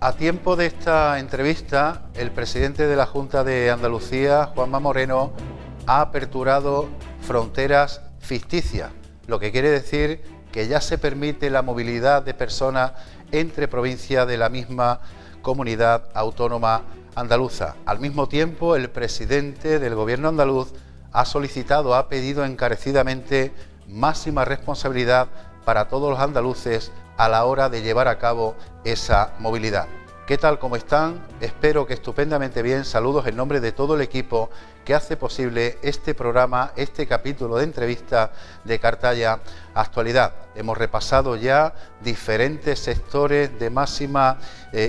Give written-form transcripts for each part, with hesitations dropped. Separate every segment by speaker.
Speaker 1: A tiempo de esta entrevista, el presidente de la Junta de Andalucía, Juanma Moreno, ha aperturado fronteras ficticias, lo que quiere decir que ya se permite la movilidad de personas entre provincias de la misma comunidad autónoma andaluza. Al mismo tiempo, el presidente del Gobierno andaluz ha pedido encarecidamente máxima responsabilidad para todos los andaluces a la hora de llevar a cabo esa movilidad. ¿Qué tal? ¿Cómo están? Espero que estupendamente bien. Saludos en nombre de todo el equipo que hace posible este programa, este capítulo de entrevista de Cartaya Actualidad. Hemos repasado ya diferentes sectores de máxima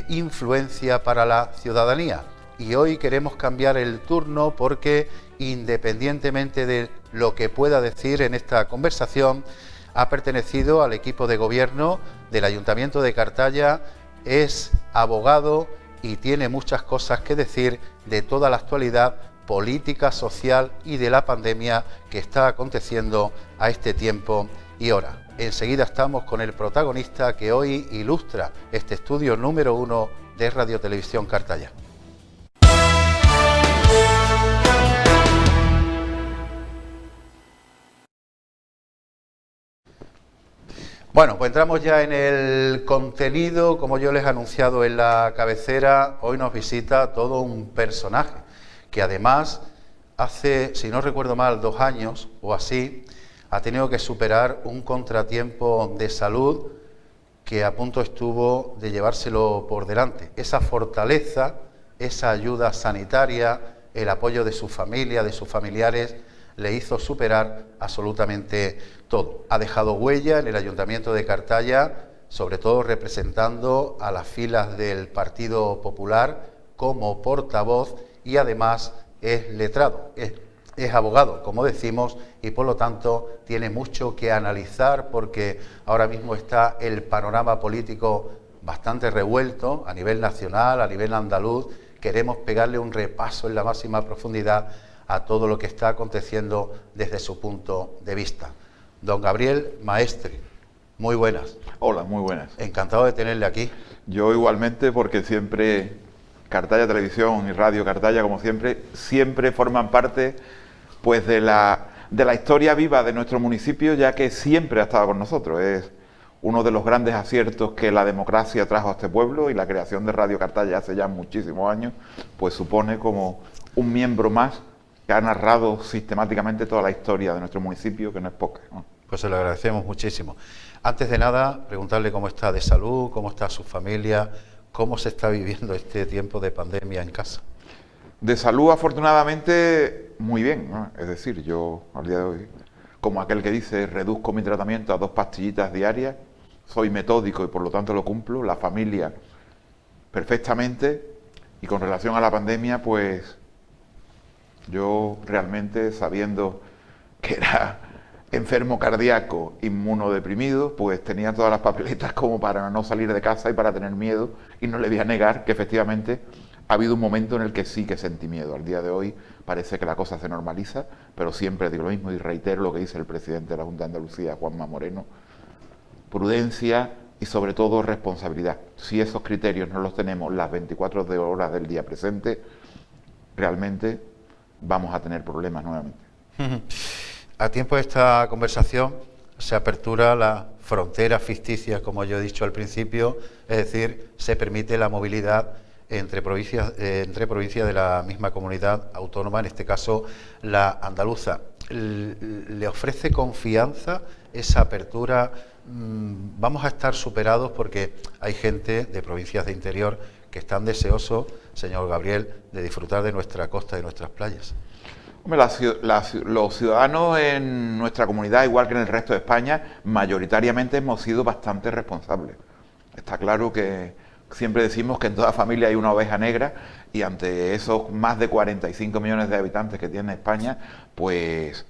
Speaker 1: influencia para la ciudadanía y hoy queremos cambiar el turno porque, independientemente de lo que pueda decir en esta conversación, ha pertenecido al equipo de gobierno del Ayuntamiento de Cartaya, es abogado y tiene muchas cosas que decir de toda la actualidad política, social y de la pandemia que está aconteciendo a este tiempo y hora. Enseguida estamos con el protagonista que hoy ilustra este estudio número 1 de Radio Televisión Cartaya. Bueno, pues entramos ya en el contenido. Como yo les he anunciado en la cabecera, hoy nos visita todo un personaje que además hace, si no recuerdo mal, 2 años o así, ha tenido que superar un contratiempo de salud que a punto estuvo de llevárselo por delante. Esa fortaleza, esa ayuda sanitaria, el apoyo de su familia, de sus familiares, le hizo superar absolutamente todo. Ha dejado huella en el Ayuntamiento de Cartaya, sobre todo representando a las filas del Partido Popular como portavoz y además es letrado, es abogado, como decimos, y por lo tanto tiene mucho que analizar porque ahora mismo está el panorama político bastante revuelto a nivel nacional, a nivel andaluz. Queremos pegarle un repaso en la máxima profundidad a todo lo que está aconteciendo desde su punto de vista. Don Gabriel Maestre, muy buenas.
Speaker 2: Hola, muy buenas.
Speaker 1: Encantado de tenerle aquí.
Speaker 2: Yo igualmente, porque siempre Cartaya Televisión y Radio Cartaya, como siempre forman parte pues de la historia viva de nuestro municipio, ya que siempre ha estado con nosotros. Es uno de los grandes aciertos que la democracia trajo a este pueblo y la creación de Radio Cartaya hace ya muchísimos años, pues supone como un miembro más que ha narrado sistemáticamente toda la historia de nuestro municipio, que no es poca, ¿no?
Speaker 1: Pues se lo agradecemos muchísimo. Antes de nada, preguntarle cómo está de salud, cómo está su familia, cómo se está viviendo este tiempo de pandemia en casa.
Speaker 2: De salud, afortunadamente, muy bien, ¿no? Es decir, yo al día de hoy, como aquel que dice, reduzco mi tratamiento a 2 pastillitas diarias, soy metódico y por lo tanto lo cumplo, la familia perfectamente, y con relación a la pandemia, pues yo realmente, sabiendo que era enfermo cardíaco, inmunodeprimido, pues tenía todas las papeletas como para no salir de casa y para tener miedo, y no le voy a negar que efectivamente ha habido un momento en el que sí que sentí miedo. Al día de hoy parece que la cosa se normaliza, pero siempre digo lo mismo y reitero lo que dice el presidente de la Junta de Andalucía, Juanma Moreno: prudencia y sobre todo responsabilidad. Si esos criterios no los tenemos las 24 horas del día presente, realmente vamos a tener problemas nuevamente.
Speaker 1: A tiempo de esta conversación se apertura la frontera ficticia, como yo he dicho al principio, es decir, se permite la movilidad entre provincias de la misma comunidad autónoma, en este caso la andaluza. ¿Le ofrece confianza esa apertura? Vamos a estar superados porque hay gente de provincias de interior que están deseosos, señor Gabriel, de disfrutar de nuestra costa y de nuestras playas.
Speaker 2: Hombre, los ciudadanos en nuestra comunidad, igual que en el resto de España, mayoritariamente hemos sido bastante responsables. Está claro que siempre decimos que en toda familia hay una oveja negra y ante esos más de 45 millones de habitantes que tiene España, pues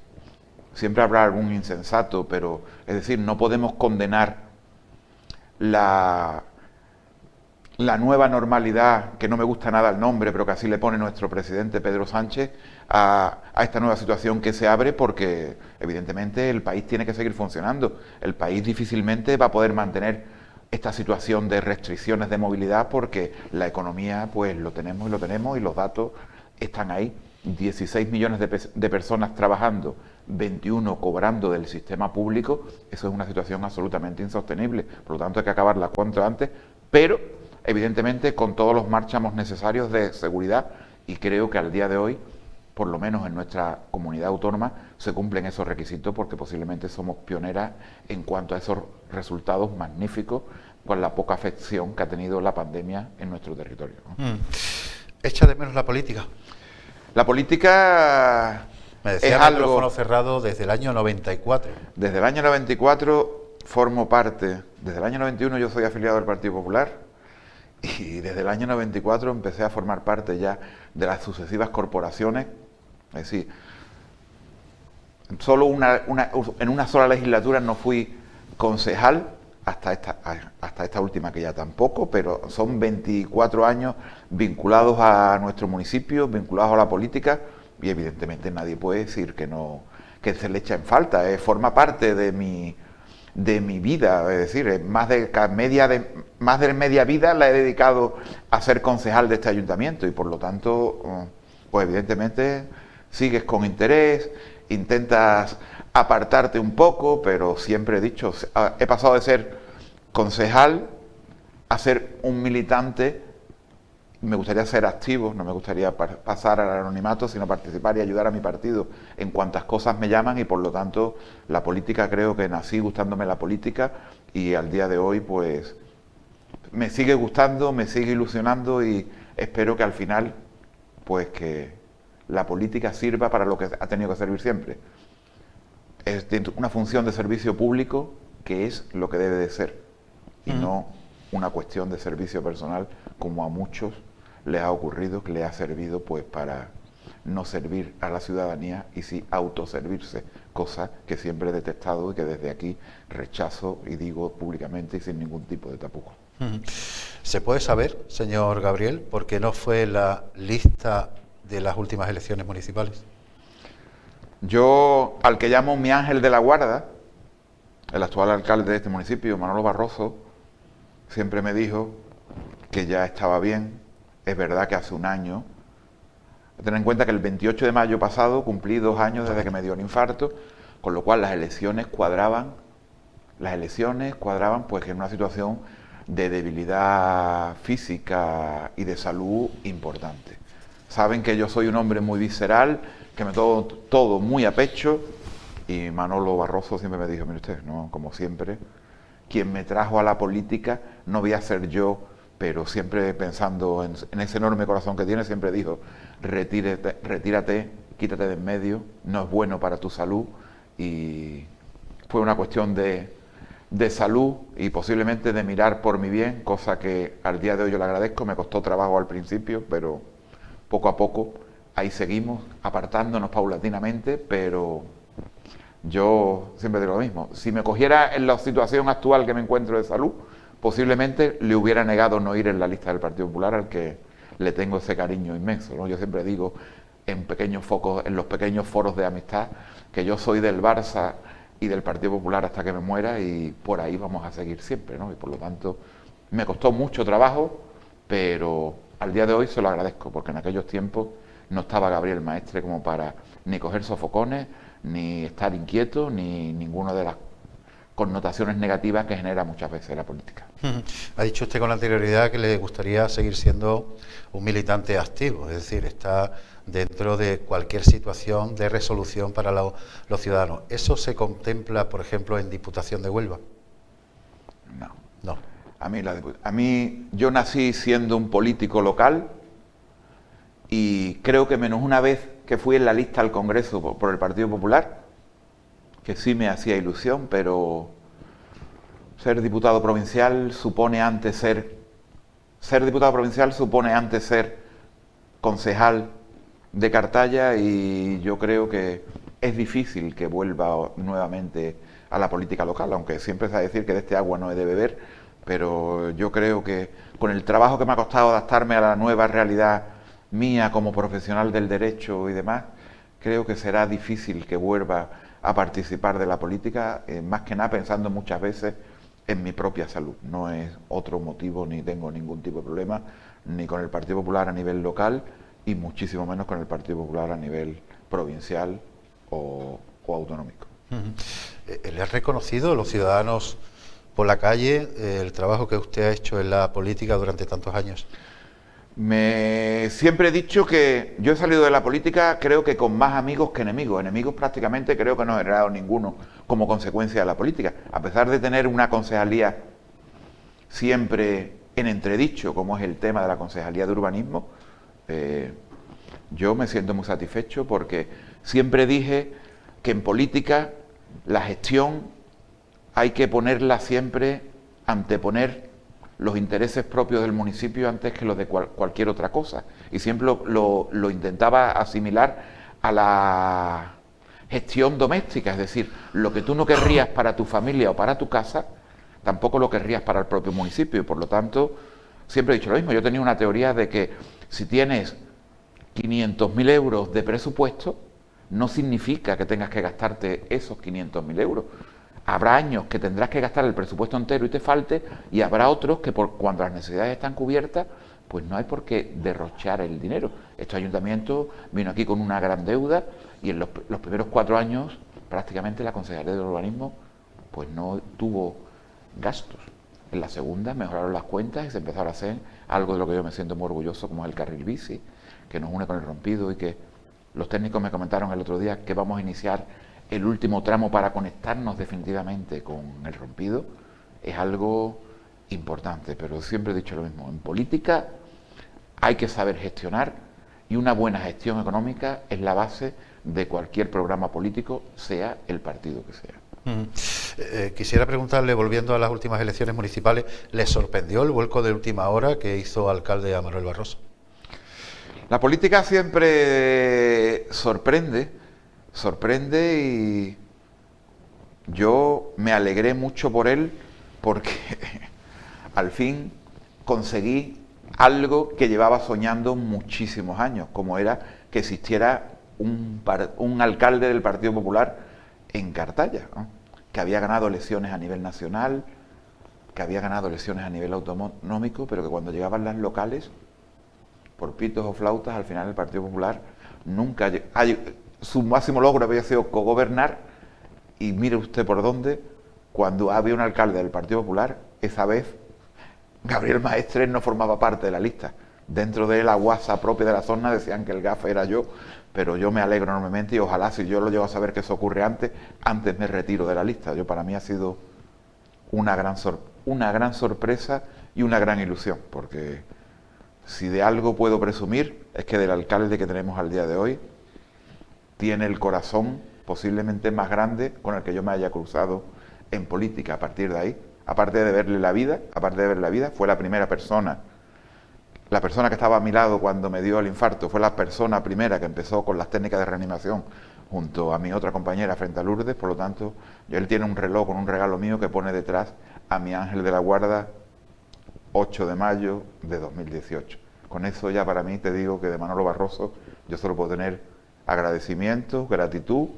Speaker 2: siempre habrá algún insensato, pero es decir, no podemos condenar la nueva normalidad, que no me gusta nada el nombre, pero que así le pone nuestro presidente Pedro Sánchez, a esta nueva situación que se abre, porque evidentemente el país tiene que seguir funcionando. El país difícilmente va a poder mantener esta situación de restricciones de movilidad, porque la economía pues lo tenemos y los datos están ahí. 16 millones de personas trabajando, 21 cobrando del sistema público, eso es una situación absolutamente insostenible. Por lo tanto, hay que acabarla cuanto antes, pero evidentemente con todos los márgenes necesarios de seguridad, y creo que al día de hoy, por lo menos en nuestra comunidad autónoma, se cumplen esos requisitos, porque posiblemente somos pioneras en cuanto a esos resultados magníficos con la poca afección que ha tenido la pandemia en nuestro territorio, ¿no?
Speaker 1: ¿Echa de menos la política?
Speaker 2: La política
Speaker 1: me decía,
Speaker 2: es algo...
Speaker 1: micrófono cerrado desde el año 94.
Speaker 2: Desde el año 94 formo parte, desde el año 91 yo soy afiliado al Partido Popular, y desde el año 94 empecé a formar parte ya de las sucesivas corporaciones. Es decir, solo en una sola legislatura no fui concejal, hasta esta última, que ya tampoco, pero son 24 años vinculados a nuestro municipio, vinculados a la política, y evidentemente nadie puede decir que se le echa en falta. Forma parte de mi vida, es decir, más de media vida la he dedicado a ser concejal de este ayuntamiento, y por lo tanto, pues evidentemente sigues con interés, intentas apartarte un poco, pero siempre he dicho, he pasado de ser concejal a ser un militante. Me gustaría ser activo, no me gustaría pasar al anonimato, sino participar y ayudar a mi partido en cuantas cosas me llaman, y por lo tanto la política, creo que nací gustándome la política, y al día de hoy pues me sigue gustando, me sigue ilusionando, y espero que al final pues que la política sirva para lo que ha tenido que servir siempre. Es una función de servicio público, que es lo que debe de ser, y no una cuestión de servicio personal, como a muchos les ha ocurrido, que les ha servido pues para no servir a la ciudadanía y sí autoservirse, cosa que siempre he detestado y que desde aquí rechazo y digo públicamente y sin ningún tipo de tapujos.
Speaker 1: ¿Se puede saber, señor Gabriel, por qué no fue la lista de las últimas elecciones municipales?
Speaker 2: Yo, al que llamo mi ángel de la guarda, el actual alcalde de este municipio, Manolo Barroso, siempre me dijo que ya estaba bien. Es verdad que hace un año, ten en cuenta que el 28 de mayo pasado cumplí 2 años desde que me dio un infarto, con lo cual las elecciones cuadraban pues en una situación de debilidad física y de salud importante. Saben que yo soy un hombre muy visceral, que me tomo todo muy a pecho, y Manolo Barroso siempre me dijo, mire usted, no, como siempre, quien me trajo a la política no voy a ser yo, pero siempre pensando en ese enorme corazón que tiene, siempre dijo, retírate, quítate de en medio, no es bueno para tu salud. Y fue una cuestión de salud y posiblemente de mirar por mi bien, cosa que al día de hoy yo le agradezco. Me costó trabajo al principio, pero poco a poco ahí seguimos, apartándonos paulatinamente, pero yo siempre digo lo mismo. Si me cogiera en la situación actual que me encuentro de salud, posiblemente le hubiera negado no ir en la lista del Partido Popular, al que le tengo ese cariño inmenso, ¿no? Yo siempre digo en pequeños focos, en los pequeños foros de amistad, que yo soy del Barça y del Partido Popular hasta que me muera, y por ahí vamos a seguir siempre, ¿no? Y por lo tanto me costó mucho trabajo, pero al día de hoy se lo agradezco, porque en aquellos tiempos no estaba Gabriel Maestre como para ni coger sofocones, ni estar inquieto, ni ninguna de las connotaciones negativas que genera muchas veces la política.
Speaker 1: Ha dicho usted con anterioridad que le gustaría seguir siendo un militante activo, es decir, está dentro de cualquier situación de resolución para los ciudadanos. ¿Eso se contempla, por ejemplo, en Diputación de Huelva?
Speaker 2: No.
Speaker 1: No.
Speaker 2: A mí yo nací siendo un político local, y creo que menos una vez que fui en la lista al Congreso por el Partido Popular, que sí me hacía ilusión, pero ser diputado provincial supone antes ser concejal de Cartaya, y yo creo que es difícil que vuelva nuevamente a la política local, aunque siempre se va a decir que de este agua no he de beber, pero yo creo que con el trabajo que me ha costado adaptarme a la nueva realidad mía como profesional del derecho y demás, creo que será difícil que vuelva a participar de la política, más que nada pensando muchas veces en mi propia salud. No es otro motivo, ni tengo ningún tipo de problema, ni con el Partido Popular a nivel local, y muchísimo menos con el Partido Popular a nivel provincial o autonómico.
Speaker 1: ¿Le han reconocido los ciudadanos por la calle el trabajo que usted ha hecho en la política durante tantos años?
Speaker 2: Siempre he dicho que yo he salido de la política, creo que con más amigos que enemigos. Enemigos prácticamente creo que no he generado ninguno como consecuencia de la política. A pesar de tener una concejalía siempre en entredicho, como es el tema de la concejalía de urbanismo, yo me siento muy satisfecho porque siempre dije que en política la gestión hay que ponerla siempre, anteponer los intereses propios del municipio antes que los de cualquier otra cosa. Y siempre lo intentaba asimilar a la gestión doméstica, es decir, lo que tú no querrías para tu familia o para tu casa, tampoco lo querrías para el propio municipio. Y por lo tanto, siempre he dicho lo mismo. Yo tenía una teoría de que si tienes 500.000 euros de presupuesto, no significa que tengas que gastarte esos 500.000 euros. Habrá años que tendrás que gastar el presupuesto entero y te falte, y habrá otros que cuando las necesidades están cubiertas, pues no hay por qué derrochar el dinero. Este ayuntamiento vino aquí con una gran deuda y en los primeros 4 años prácticamente la Concejalía de Urbanismo pues no tuvo gastos. En la segunda mejoraron las cuentas y se empezaron a hacer algo de lo que yo me siento muy orgulloso, como es el carril bici, que nos une con el Rompido, y que los técnicos me comentaron el otro día que vamos a iniciar el último tramo para conectarnos definitivamente con el Rompido. Es algo importante, pero siempre he dicho lo mismo. En política hay que saber gestionar, y una buena gestión económica es la base de cualquier programa político, sea el partido que sea.
Speaker 1: Quisiera preguntarle, volviendo a las últimas elecciones municipales, ¿le sorprendió el vuelco de última hora que hizo alcalde a Manuel Barroso?
Speaker 2: La política siempre sorprende, y yo me alegré mucho por él, porque al fin conseguí algo que llevaba soñando muchísimos años, como era que existiera un alcalde del Partido Popular en Cartaya, ¿no? Que había ganado elecciones a nivel nacional, que había ganado elecciones a nivel autonómico, pero que cuando llegaban las locales, por pitos o flautas, al final el Partido Popular nunca... Su máximo logro había sido cogobernar, y mire usted por dónde, cuando había un alcalde del Partido Popular, esa vez Gabriel Maestres no formaba parte de la lista. Dentro de la guasa propia de la zona decían que el gafe era yo, pero yo me alegro enormemente, y ojalá, si yo lo llego a saber que eso ocurre antes me retiro de la lista. Para mí ha sido una gran sorpresa y una gran ilusión, porque si de algo puedo presumir es que del alcalde que tenemos al día de hoy tiene el corazón posiblemente más grande con el que yo me haya cruzado en política. A partir de ahí, aparte de ver la vida, fue la primera persona, la persona que estaba a mi lado cuando me dio el infarto, fue la persona primera que empezó con las técnicas de reanimación junto a mi otra compañera frente a Lourdes. Por lo tanto, él tiene un reloj con un regalo mío que pone detrás a mi ángel de la guarda, 8 de mayo de 2018. Con eso ya para mí te digo que de Manolo Barroso yo solo puedo tener agradecimiento, gratitud,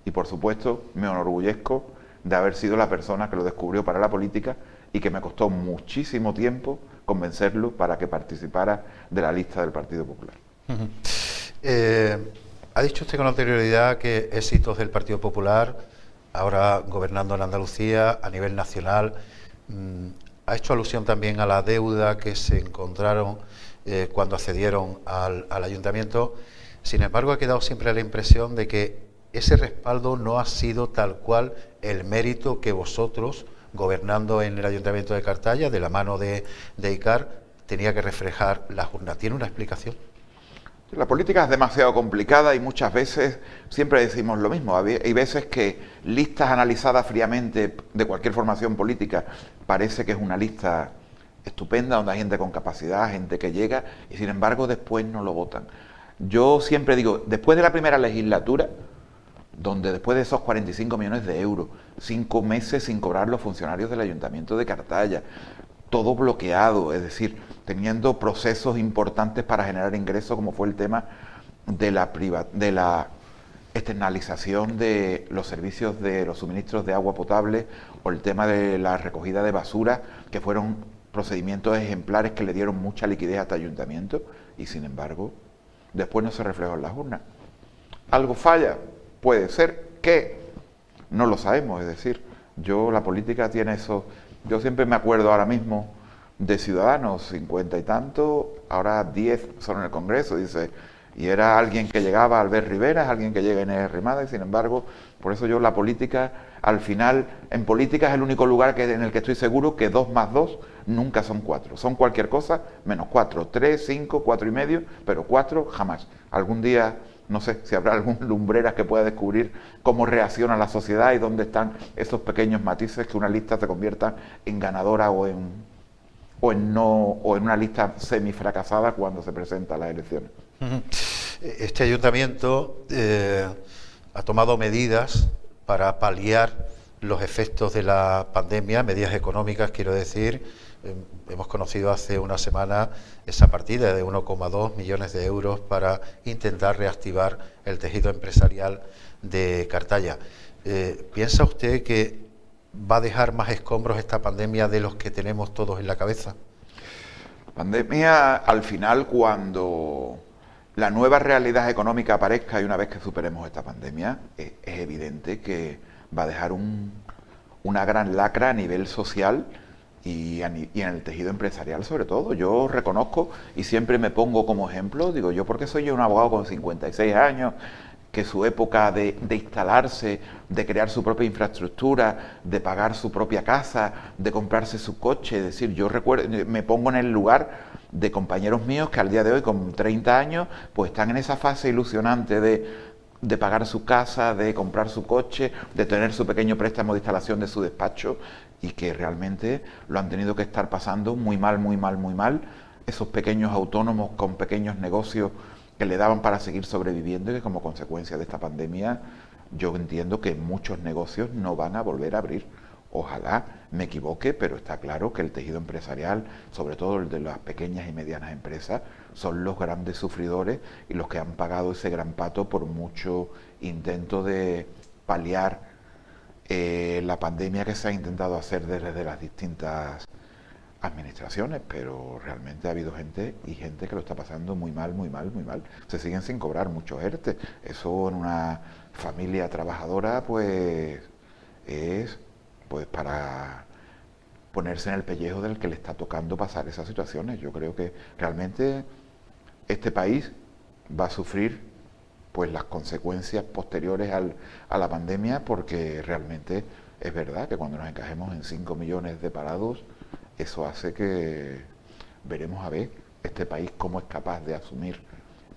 Speaker 2: y por supuesto me enorgullezco de haber sido la persona que lo descubrió para la política, y que me costó muchísimo tiempo convencerlo para que participara de la lista del Partido Popular.
Speaker 1: Ha dicho usted con anterioridad que éxitos del Partido Popular, ahora gobernando en Andalucía a nivel nacional. Ha hecho alusión también a la deuda que se encontraron cuando accedieron al ayuntamiento. Sin embargo, ha quedado siempre la impresión de que ese respaldo no ha sido tal cual el mérito que vosotros, gobernando en el Ayuntamiento de Cartaya, de la mano de ICAR, tenía que reflejar la urna. ¿Tiene una explicación?
Speaker 2: La política es demasiado complicada y muchas veces siempre decimos lo mismo. Hay veces que listas analizadas fríamente de cualquier formación política parece que es una lista estupenda, donde hay gente con capacidad, gente que llega, y sin embargo después no lo votan. Yo siempre digo, después de la primera legislatura, donde después de esos 45 millones de euros, 5 meses sin cobrar los funcionarios del Ayuntamiento de Cartaya, todo bloqueado, es decir, teniendo procesos importantes para generar ingresos, como fue el tema de la externalización de los servicios de los suministros de agua potable o el tema de la recogida de basura, que fueron procedimientos ejemplares que le dieron mucha liquidez a este ayuntamiento y sin embargo después no se reflejó en las urnas. ¿Algo falla? Puede ser que no lo sabemos, es decir, la política tiene eso. Yo siempre me acuerdo ahora mismo de Ciudadanos, 50 y tanto, ahora 10 son en el Congreso, dice, y era alguien que llegaba, Albert Rivera, es alguien que llega Inés Arrimadas, y sin embargo, por eso yo la política, al final, en política es el único lugar en el que estoy seguro que 2 más 2 nunca son 4, son cualquier cosa menos 4, 3, 5, 4 y medio, pero 4 jamás. Algún día, no sé si habrá algún lumbreras que pueda descubrir cómo reacciona la sociedad y dónde están esos pequeños matices que una lista se convierta en ganadora o en una lista semifracasada cuando se presenta a las elecciones.
Speaker 1: Este ayuntamiento ha tomado medidas para paliar los efectos de la pandemia, medidas económicas, quiero decir. Hemos conocido hace una semana esa partida de 1,2 millones de euros para intentar reactivar el tejido empresarial de Cartaya. ¿Piensa usted que va a dejar más escombros esta pandemia de los que tenemos todos en la cabeza?
Speaker 2: La pandemia, al final, cuando la nueva realidad económica aparezca y una vez que superemos esta pandemia, es evidente que va a dejar una gran lacra a nivel social y en el tejido empresarial sobre todo. Yo reconozco y siempre me pongo como ejemplo, digo yo porque soy yo un abogado con 56 años, que su época de instalarse, de crear su propia infraestructura, de pagar su propia casa, de comprarse su coche, es decir, yo recuerdo, me pongo en el lugar de compañeros míos que al día de hoy con 30 años pues están en esa fase ilusionante de pagar su casa, de comprar su coche, de tener su pequeño préstamo de instalación de su despacho y que realmente lo han tenido que estar pasando muy mal, muy mal, muy mal. Esos pequeños autónomos con pequeños negocios que le daban para seguir sobreviviendo y que como consecuencia de esta pandemia yo entiendo que muchos negocios no van a volver a abrir. Ojalá me equivoque, pero está claro que el tejido empresarial, sobre todo el de las pequeñas y medianas empresas, son los grandes sufridores y los que han pagado ese gran pato por mucho intento de paliar la pandemia que se ha intentado hacer desde las distintas administraciones, pero realmente ha habido gente que lo está pasando muy mal, muy mal, muy mal. Se siguen sin cobrar muchos ERTE. Eso en una familia trabajadora pues es pues para ponerse en el pellejo del que le está tocando pasar esas situaciones. Yo creo que realmente este país va a sufrir pues las consecuencias posteriores a la pandemia, porque realmente es verdad que cuando nos encajemos en 5 millones de parados, eso hace que veremos a ver este país cómo es capaz de asumir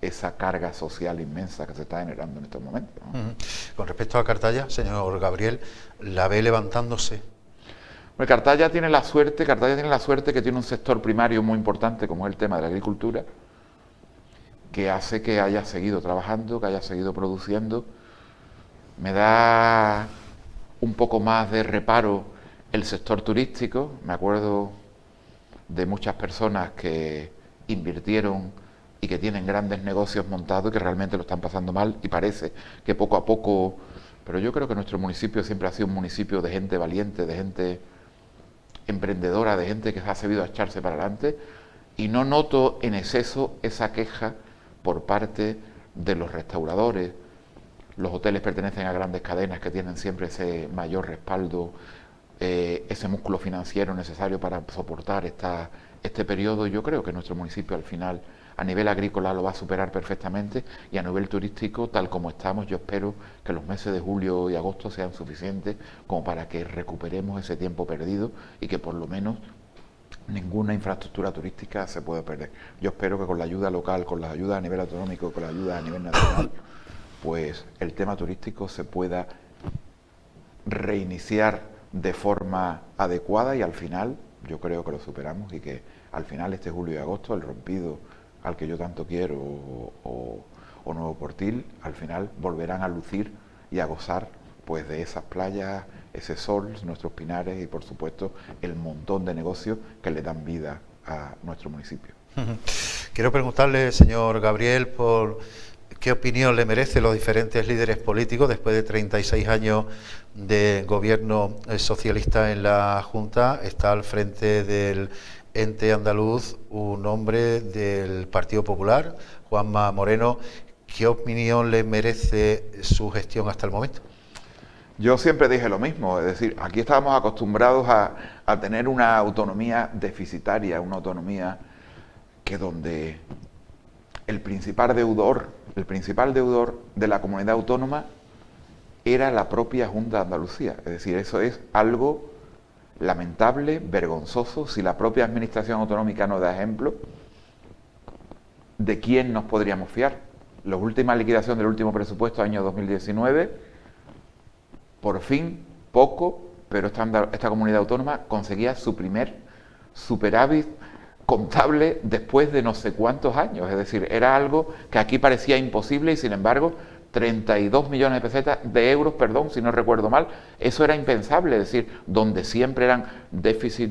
Speaker 2: esa carga social inmensa que se está generando en estos momentos, ¿no?
Speaker 1: Con respecto a Cartaya, señor Gabriel, ¿la ve levantándose?
Speaker 2: Bueno, Cartaya tiene la suerte que tiene un sector primario muy importante como es el tema de la agricultura, que hace que haya seguido trabajando, que haya seguido produciendo. Me da un poco más de reparo el sector turístico. Me acuerdo de muchas personas que invirtieron y que tienen grandes negocios montados y que realmente lo están pasando mal y parece que poco a poco, pero yo creo que nuestro municipio siempre ha sido un municipio de gente valiente, de gente emprendedora, de gente que se ha sabido echarse para adelante y no noto en exceso esa queja por parte de los restauradores. Los hoteles pertenecen a grandes cadenas que tienen siempre ese mayor respaldo, ese músculo financiero necesario para soportar este periodo. Yo creo que nuestro municipio al final a nivel agrícola lo va a superar perfectamente y a nivel turístico, tal como estamos, yo espero que los meses de julio y agosto sean suficientes como para que recuperemos ese tiempo perdido y que por lo menos ninguna infraestructura turística se pueda perder. Yo espero que con la ayuda local, con las ayudas a nivel autonómico, con la ayuda a nivel nacional, pues el tema turístico se pueda reiniciar de forma adecuada y al final yo creo que lo superamos y que al final este julio y agosto, el rompido al que yo tanto quiero o Nuevo Portil, al final volverán a lucir y a gozar pues de esas playas, ese sol, nuestros pinares y por supuesto el montón de negocios que le dan vida a nuestro municipio.
Speaker 1: Quiero preguntarle, señor Gabriel, por ¿Qué opinión le merecen los diferentes líderes políticos después de 36 años de gobierno socialista en la Junta? Está al frente del ente andaluz un hombre del Partido Popular, Juanma Moreno. ¿Qué opinión le merece su gestión hasta el momento?
Speaker 2: Yo siempre dije lo mismo, es decir, aquí estábamos acostumbrados a tener una autonomía deficitaria, una autonomía que donde el principal deudor de la comunidad autónoma era la propia Junta de Andalucía. Es decir, eso es algo lamentable, vergonzoso. Si la propia administración autonómica nos da ejemplo, ¿de quién nos podríamos fiar? La última liquidación del último presupuesto, año 2019, por fin, poco, pero esta comunidad autónoma conseguía su primer superávit contable después de no sé cuántos años. Es decir, era algo que aquí parecía imposible y sin embargo 32 millones de euros, si no recuerdo mal, eso era impensable, es decir, donde siempre eran déficit.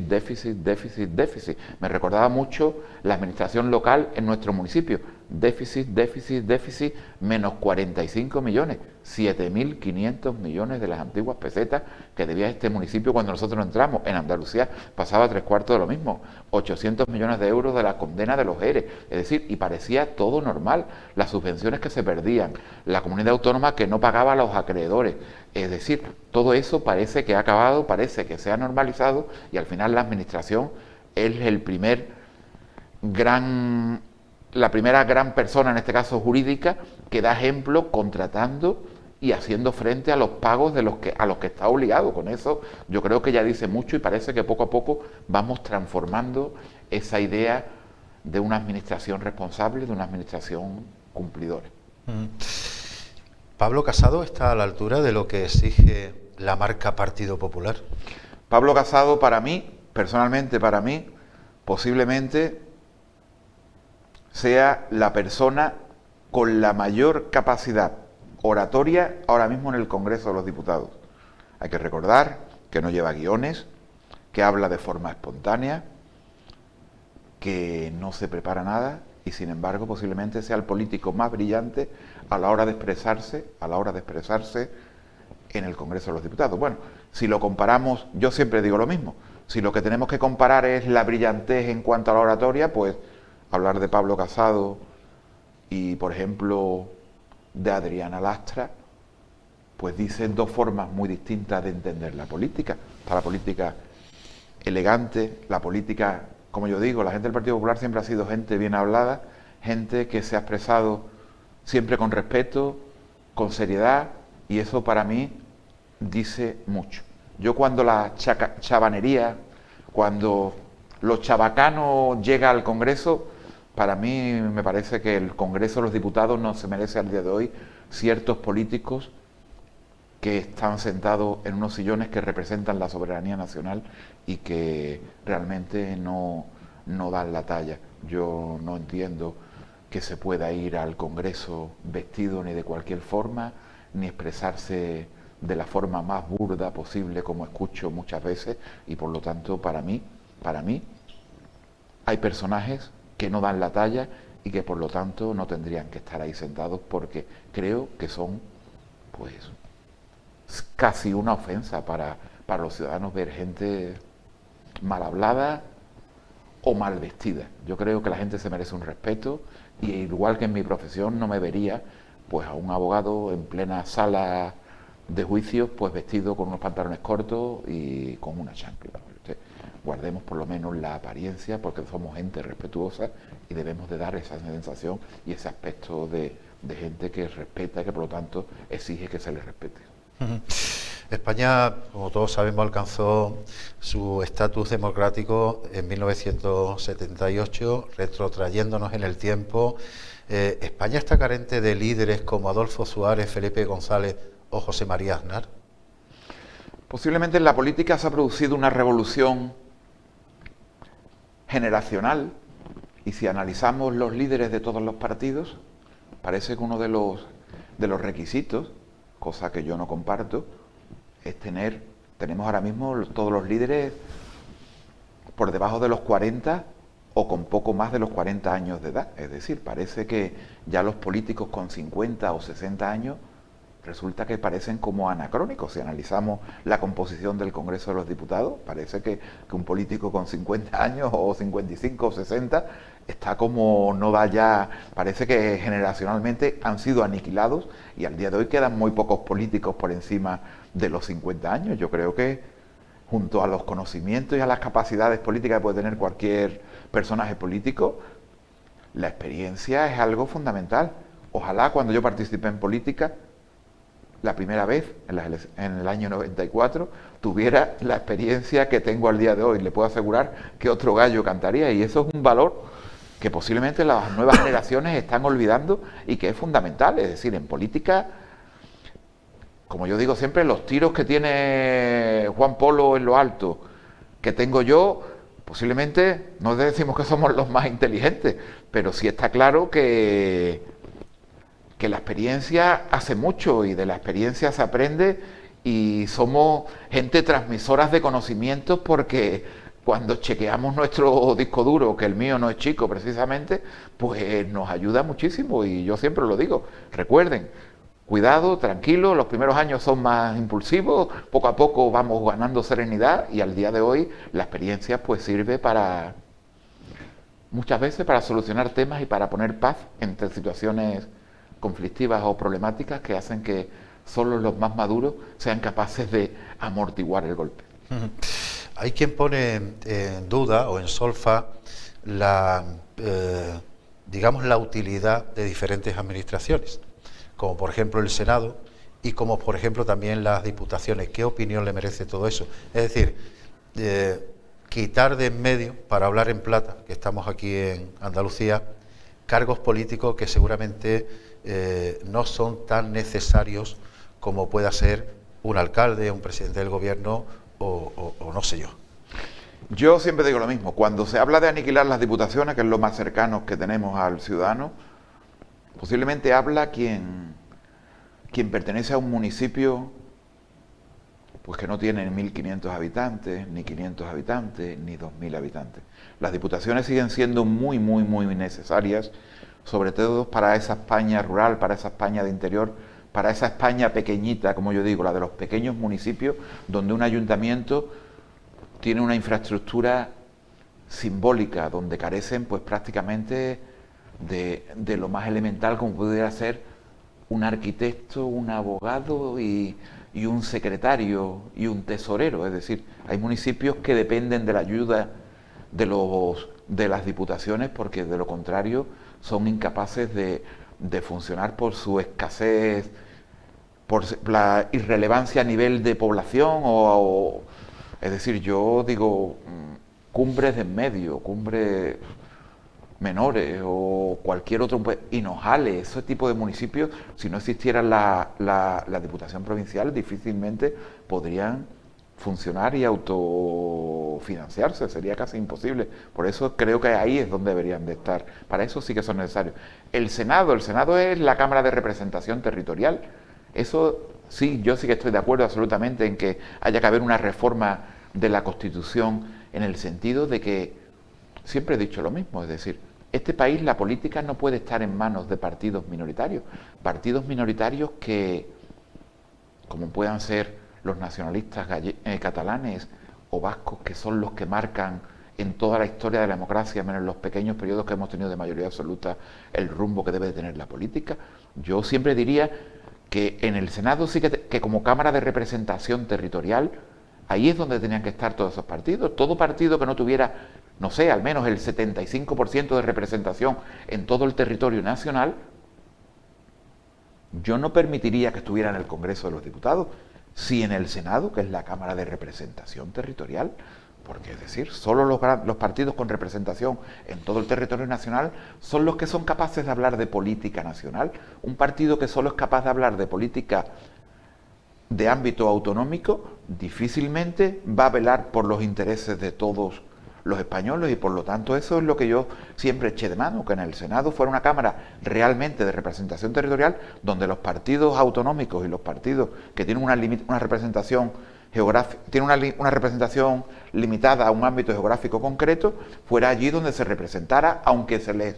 Speaker 2: Me recordaba mucho la administración local en nuestro municipio, déficit, menos 45 millones, 7.500 millones de las antiguas pesetas que debía este municipio cuando nosotros entramos. En Andalucía pasaba 3/4 de lo mismo, 800 millones de euros de la condena de los ERE, es decir, y parecía todo normal, las subvenciones que se perdían, la comunidad autónoma que no pagaba a los acreedores, es decir, todo eso parece que ha acabado, parece que se ha normalizado y al final la administración es la primera gran persona, en este caso jurídica, que da ejemplo contratando y haciendo frente a los pagos a los que está obligado. Con eso yo creo que ya dice mucho y parece que poco a poco vamos transformando esa idea de una administración responsable, de una administración cumplidora.
Speaker 1: ¿Pablo Casado está a la altura de lo que exige la marca Partido Popular?
Speaker 2: Pablo Casado, para mí, personalmente para mí, posiblemente sea la persona con la mayor capacidad oratoria ahora mismo en el Congreso de los Diputados. Hay que recordar que no lleva guiones, que habla de forma espontánea, que no se prepara nada y sin embargo posiblemente sea el político más brillante a la hora de expresarse en el Congreso de los Diputados. Bueno, si lo comparamos, yo siempre digo lo mismo, si lo que tenemos que comparar es la brillantez en cuanto a la oratoria, pues hablar de Pablo Casado y, por ejemplo, de Adriana Lastra, pues dicen dos formas muy distintas de entender la política. Está la política elegante, la política, como yo digo, la gente del Partido Popular siempre ha sido gente bien hablada, gente que se ha expresado siempre con respeto, con seriedad, y eso para mí dice mucho. Yo cuando la chavanería, cuando lo chabacano llega al Congreso, para mí me parece que el Congreso de los Diputados no se merece al día de hoy ciertos políticos que están sentados en unos sillones que representan la soberanía nacional y que realmente no dan la talla. Yo no entiendo que se pueda ir al Congreso vestido ni de cualquier forma, ni expresarse de la forma más burda posible, como escucho muchas veces, y por lo tanto, para mí, hay personajes que no dan la talla y que por lo tanto no tendrían que estar ahí sentados, porque creo que son, pues, casi una ofensa para los ciudadanos ver gente mal hablada o mal vestida. Yo creo que la gente se merece un respeto y igual que en mi profesión no me vería pues a un abogado en plena sala de juicios pues vestido con unos pantalones cortos y con una chancla. Guardemos por lo menos la apariencia porque somos gente respetuosa y debemos de dar esa sensación y ese aspecto de gente que respeta y que por lo tanto exige que se le respete.
Speaker 1: España, como todos sabemos, alcanzó su estatus democrático en 1978, retrotrayéndonos en el tiempo. ¿España está carente de líderes como Adolfo Suárez, Felipe González o José María Aznar?
Speaker 2: Posiblemente en la política se ha producido una revolución generacional y si analizamos los líderes de todos los partidos, parece que uno de los requisitos, cosa que yo no comparto, es tenemos ahora mismo todos los líderes por debajo de los 40 o con poco más de los 40 años de edad. Es decir, parece que ya los políticos con 50 o 60 años resulta que parecen como anacrónicos. Si analizamos la composición del Congreso de los Diputados, parece que un político con 50 años o 55 o 60 está como no da ya, parece que generacionalmente han sido aniquilados y al día de hoy quedan muy pocos políticos por encima de los 50 años. Yo creo que junto a los conocimientos y a las capacidades políticas que puede tener cualquier personaje político, la experiencia es algo fundamental. Ojalá cuando yo participé en política, la primera vez, en el año 94, tuviera la experiencia que tengo al día de hoy. Le puedo asegurar que otro gallo cantaría, y eso es un valor que posiblemente las nuevas generaciones están olvidando y que es fundamental. Es decir, en política, como yo digo siempre, los tiros que tiene Juan Polo en lo alto, que tengo yo, posiblemente no decimos que somos los más inteligentes, pero sí está claro que la experiencia hace mucho y de la experiencia se aprende y somos gente transmisoras de conocimientos, porque cuando chequeamos nuestro disco duro, que el mío no es chico precisamente, pues nos ayuda muchísimo. Y yo siempre lo digo, recuerden, cuidado, tranquilo, los primeros años son más impulsivos, poco a poco vamos ganando serenidad y al día de hoy la experiencia pues sirve para, muchas veces, para solucionar temas y para poner paz entre situaciones conflictivas o problemáticas que hacen que solo los más maduros sean capaces de amortiguar el golpe.
Speaker 1: Hay quien pone en duda o en solfa la, digamos, la utilidad de diferentes administraciones, como por ejemplo el Senado y como por ejemplo también las diputaciones. ¿Qué opinión le merece todo eso? Es decir, quitar de en medio, para hablar en plata, que estamos aquí en Andalucía, cargos políticos que seguramente no son tan necesarios como pueda ser un alcalde, un presidente del gobierno o no sé yo.
Speaker 2: Yo siempre digo lo mismo, cuando se habla de aniquilar las diputaciones, que es lo más cercano que tenemos al ciudadano, posiblemente habla quien pertenece a un municipio pues que no tiene 1.500 habitantes, ni 500 habitantes, ni 2.000 habitantes. Las diputaciones siguen siendo muy, muy, muy necesarias, sobre todo para esa España rural, para esa España de interior, para esa España pequeñita, como yo digo, la de los pequeños municipios, donde un ayuntamiento tiene una infraestructura simbólica, donde carecen pues prácticamente de lo más elemental como pudiera ser un arquitecto, un abogado y un secretario y un tesorero. Es decir, hay municipios que dependen de la ayuda de las diputaciones, porque de lo contrario son incapaces de funcionar por su escasez, por la irrelevancia a nivel de población es decir, yo digo cumbres de en medio, cumbres menores o cualquier otro, Hinojales, ese tipo de municipios, si no existiera la Diputación Provincial, difícilmente podrían funcionar y autofinanciarse, sería casi imposible. Por eso creo que ahí es donde deberían de estar. Para eso sí que son necesarios. El Senado es la Cámara de Representación Territorial. Eso sí, yo sí que estoy de acuerdo absolutamente en que haya que haber una reforma de la Constitución, en el sentido de que siempre he dicho lo mismo, es decir, este país, la política no puede estar en manos de partidos minoritarios que, como puedan ser los nacionalistas catalanes o vascos, que son los que marcan en toda la historia de la democracia, menos en los pequeños periodos que hemos tenido de mayoría absoluta, el rumbo que debe de tener la política. Yo siempre diría que en el Senado sí que como Cámara de Representación Territorial, ahí es donde tenían que estar todos esos partidos. Todo partido que no tuviera, no sé, al menos el 75% de representación en todo el territorio nacional, yo no permitiría que estuviera en el Congreso de los Diputados, si en el Senado, que es la Cámara de Representación Territorial, porque es decir, solo los partidos con representación en todo el territorio nacional son los que son capaces de hablar de política nacional. Un partido que solo es capaz de hablar de política de ámbito autonómico difícilmente va a velar por los intereses de todos los españoles, y por lo tanto eso es lo que yo siempre eché de mano, que en el Senado fuera una Cámara realmente de representación territorial, donde los partidos autonómicos y los partidos que tienen una representación geográfica, tienen una representación limitada a un ámbito geográfico concreto, fuera allí donde se representara, aunque se les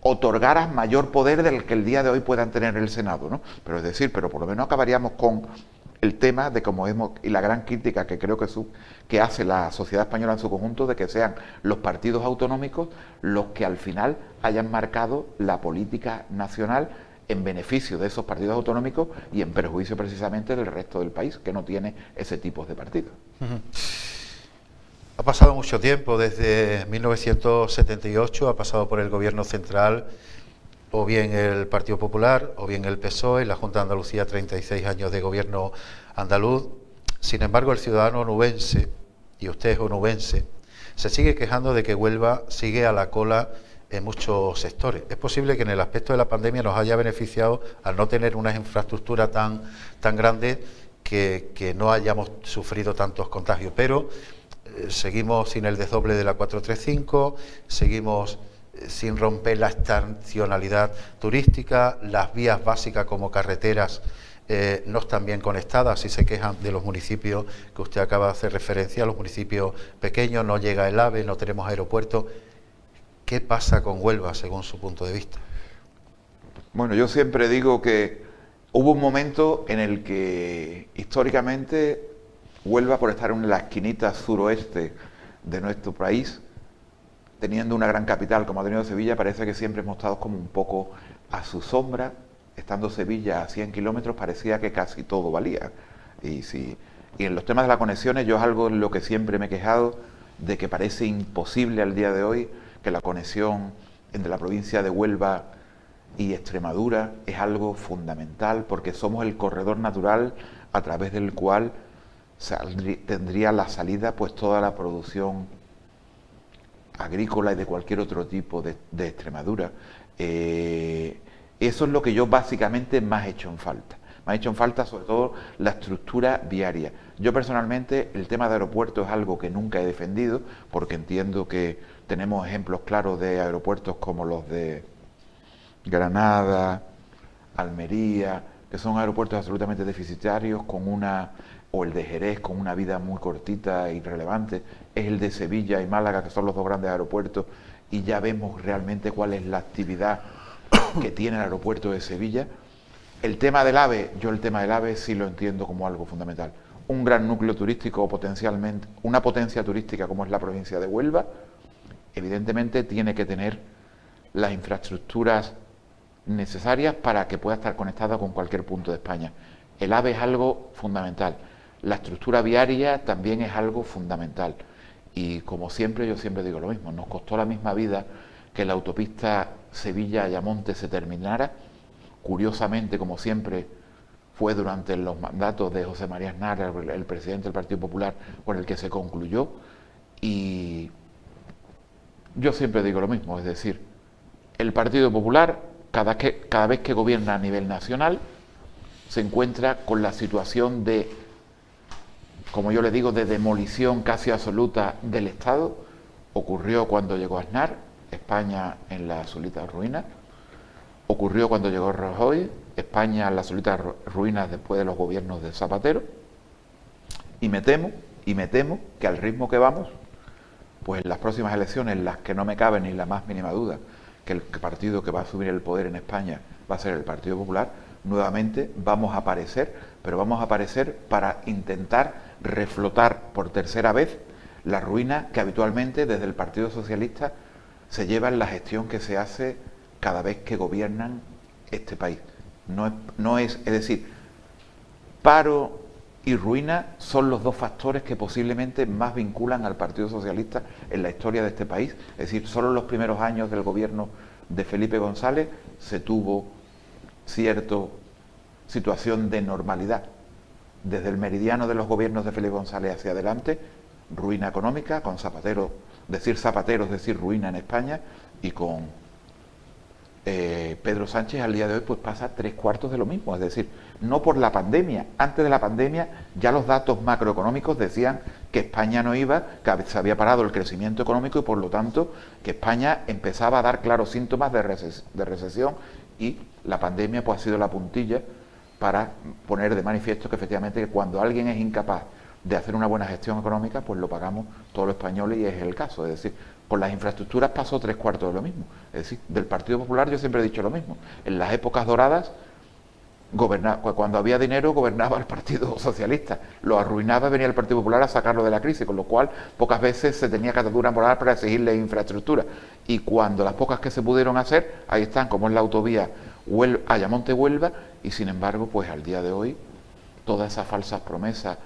Speaker 2: otorgara mayor poder del que el día de hoy puedan tener el Senado, ¿no? Pero es decir, pero por lo menos acabaríamos con el tema de como hemos, y la gran crítica que creo que hace la sociedad española en su conjunto, de que sean los partidos autonómicos los que al final hayan marcado la política nacional en beneficio de esos partidos autonómicos y en perjuicio precisamente del resto del país, que no tiene ese tipo de partidos.
Speaker 1: Ha pasado mucho tiempo, desde 1978 ha pasado por el Gobierno central, o bien el Partido Popular, o bien el PSOE, la Junta de Andalucía, 36 años de gobierno andaluz. Sin embargo, el ciudadano onubense, y usted es onubense, se sigue quejando de que Huelva sigue a la cola en muchos sectores. Es posible que en el aspecto de la pandemia nos haya beneficiado al no tener una infraestructura tan grande que no hayamos sufrido tantos contagios, pero seguimos sin el desdoble de la 435, seguimos sin romper la estacionalidad turística, las vías básicas como carreteras no están bien conectadas y se quejan de los municipios que usted acaba de hacer referencia, los municipios pequeños, no llega el AVE, no tenemos aeropuerto. ¿Qué pasa con Huelva según su punto de vista?
Speaker 2: Bueno, yo siempre digo que hubo un momento en el que históricamente Huelva, por estar en la esquinita suroeste de nuestro país, teniendo una gran capital como ha tenido Sevilla, parece que siempre hemos estado como un poco a su sombra. Estando Sevilla a 100 kilómetros parecía que casi todo valía. Y en los temas de las conexiones, yo es algo en lo que siempre me he quejado, de que parece imposible al día de hoy que la conexión entre la provincia de Huelva y Extremadura es algo fundamental, porque somos el corredor natural a través del cual tendría la salida pues toda la producción agrícola y de cualquier otro tipo de Extremadura. Eso es lo que yo básicamente más he hecho en falta. Me ha hecho en falta sobre todo la estructura viaria. Yo personalmente el tema de aeropuertos es algo que nunca he defendido, porque entiendo que tenemos ejemplos claros de aeropuertos como los de Granada, Almería, que son aeropuertos absolutamente deficitarios, o el de Jerez, con una vida muy cortita e irrelevante. Es el de Sevilla y Málaga, que son los dos grandes aeropuertos, y ya vemos realmente cuál es la actividad que tiene el aeropuerto de Sevilla. El tema del AVE, yo el tema del AVE sí lo entiendo como algo fundamental. Un gran núcleo turístico o potencialmente una potencia turística como es la provincia de Huelva, evidentemente tiene que tener las infraestructuras necesarias para que pueda estar conectada con cualquier punto de España. El AVE es algo fundamental. La estructura viaria también es algo fundamental. Y como siempre, yo siempre digo lo mismo, nos costó la misma vida que la autopista Sevilla-Ayamonte se terminara. Curiosamente, como siempre, fue durante los mandatos de José María Aznar, el presidente del Partido Popular, por el que se concluyó. Y yo siempre digo lo mismo, es decir, el Partido Popular, cada vez que gobierna a nivel nacional, se encuentra con la situación de, como yo le digo, de demolición casi absoluta del Estado. Ocurrió cuando llegó Aznar, España en la absoluta ruina. Ocurrió cuando llegó Rajoy, España en las absolutas ruinas después de los gobiernos de Zapatero. Y me temo que al ritmo que vamos, pues en las próximas elecciones, en las que no me cabe ni la más mínima duda que el partido que va a asumir el poder en España va a ser el Partido Popular, nuevamente vamos a aparecer, pero vamos a aparecer para intentar reflotar por tercera vez la ruina que habitualmente desde el Partido Socialista se lleva en la gestión que se hace cada vez que gobiernan este país. Es decir, paro y ruina son los dos factores que posiblemente más vinculan al Partido Socialista en la historia de este país. Es decir, solo en los primeros años del gobierno de Felipe González se tuvo cierta situación de normalidad. Desde el meridiano de los gobiernos de Felipe González hacia adelante, ruina económica, con Zapatero, Zapatero es decir ruina en España, y con Pedro Sánchez al día de hoy pues pasa 3/4 de lo mismo, es decir, no por la pandemia. Antes de la pandemia ya los datos macroeconómicos decían que España no iba, que se había parado el crecimiento económico y por lo tanto que España empezaba a dar claros síntomas de recesión, y la pandemia pues ha sido la puntilla para poner de manifiesto que efectivamente cuando alguien es incapaz de hacer una buena gestión económica, pues lo pagamos todos los españoles y es el caso. Es decir, con las infraestructuras pasó 3/4 de lo mismo. Es decir, del Partido Popular yo siempre he dicho lo mismo. En las épocas doradas, cuando había dinero gobernaba el Partido Socialista, lo arruinaba, venía el Partido Popular a sacarlo de la crisis, con lo cual pocas veces se tenía catadura moral para exigirle infraestructura. Y cuando las pocas que se pudieron hacer, ahí están, como es la autovía Ayamonte-Huelva, y sin embargo, pues al día de hoy, todas esas falsas promesas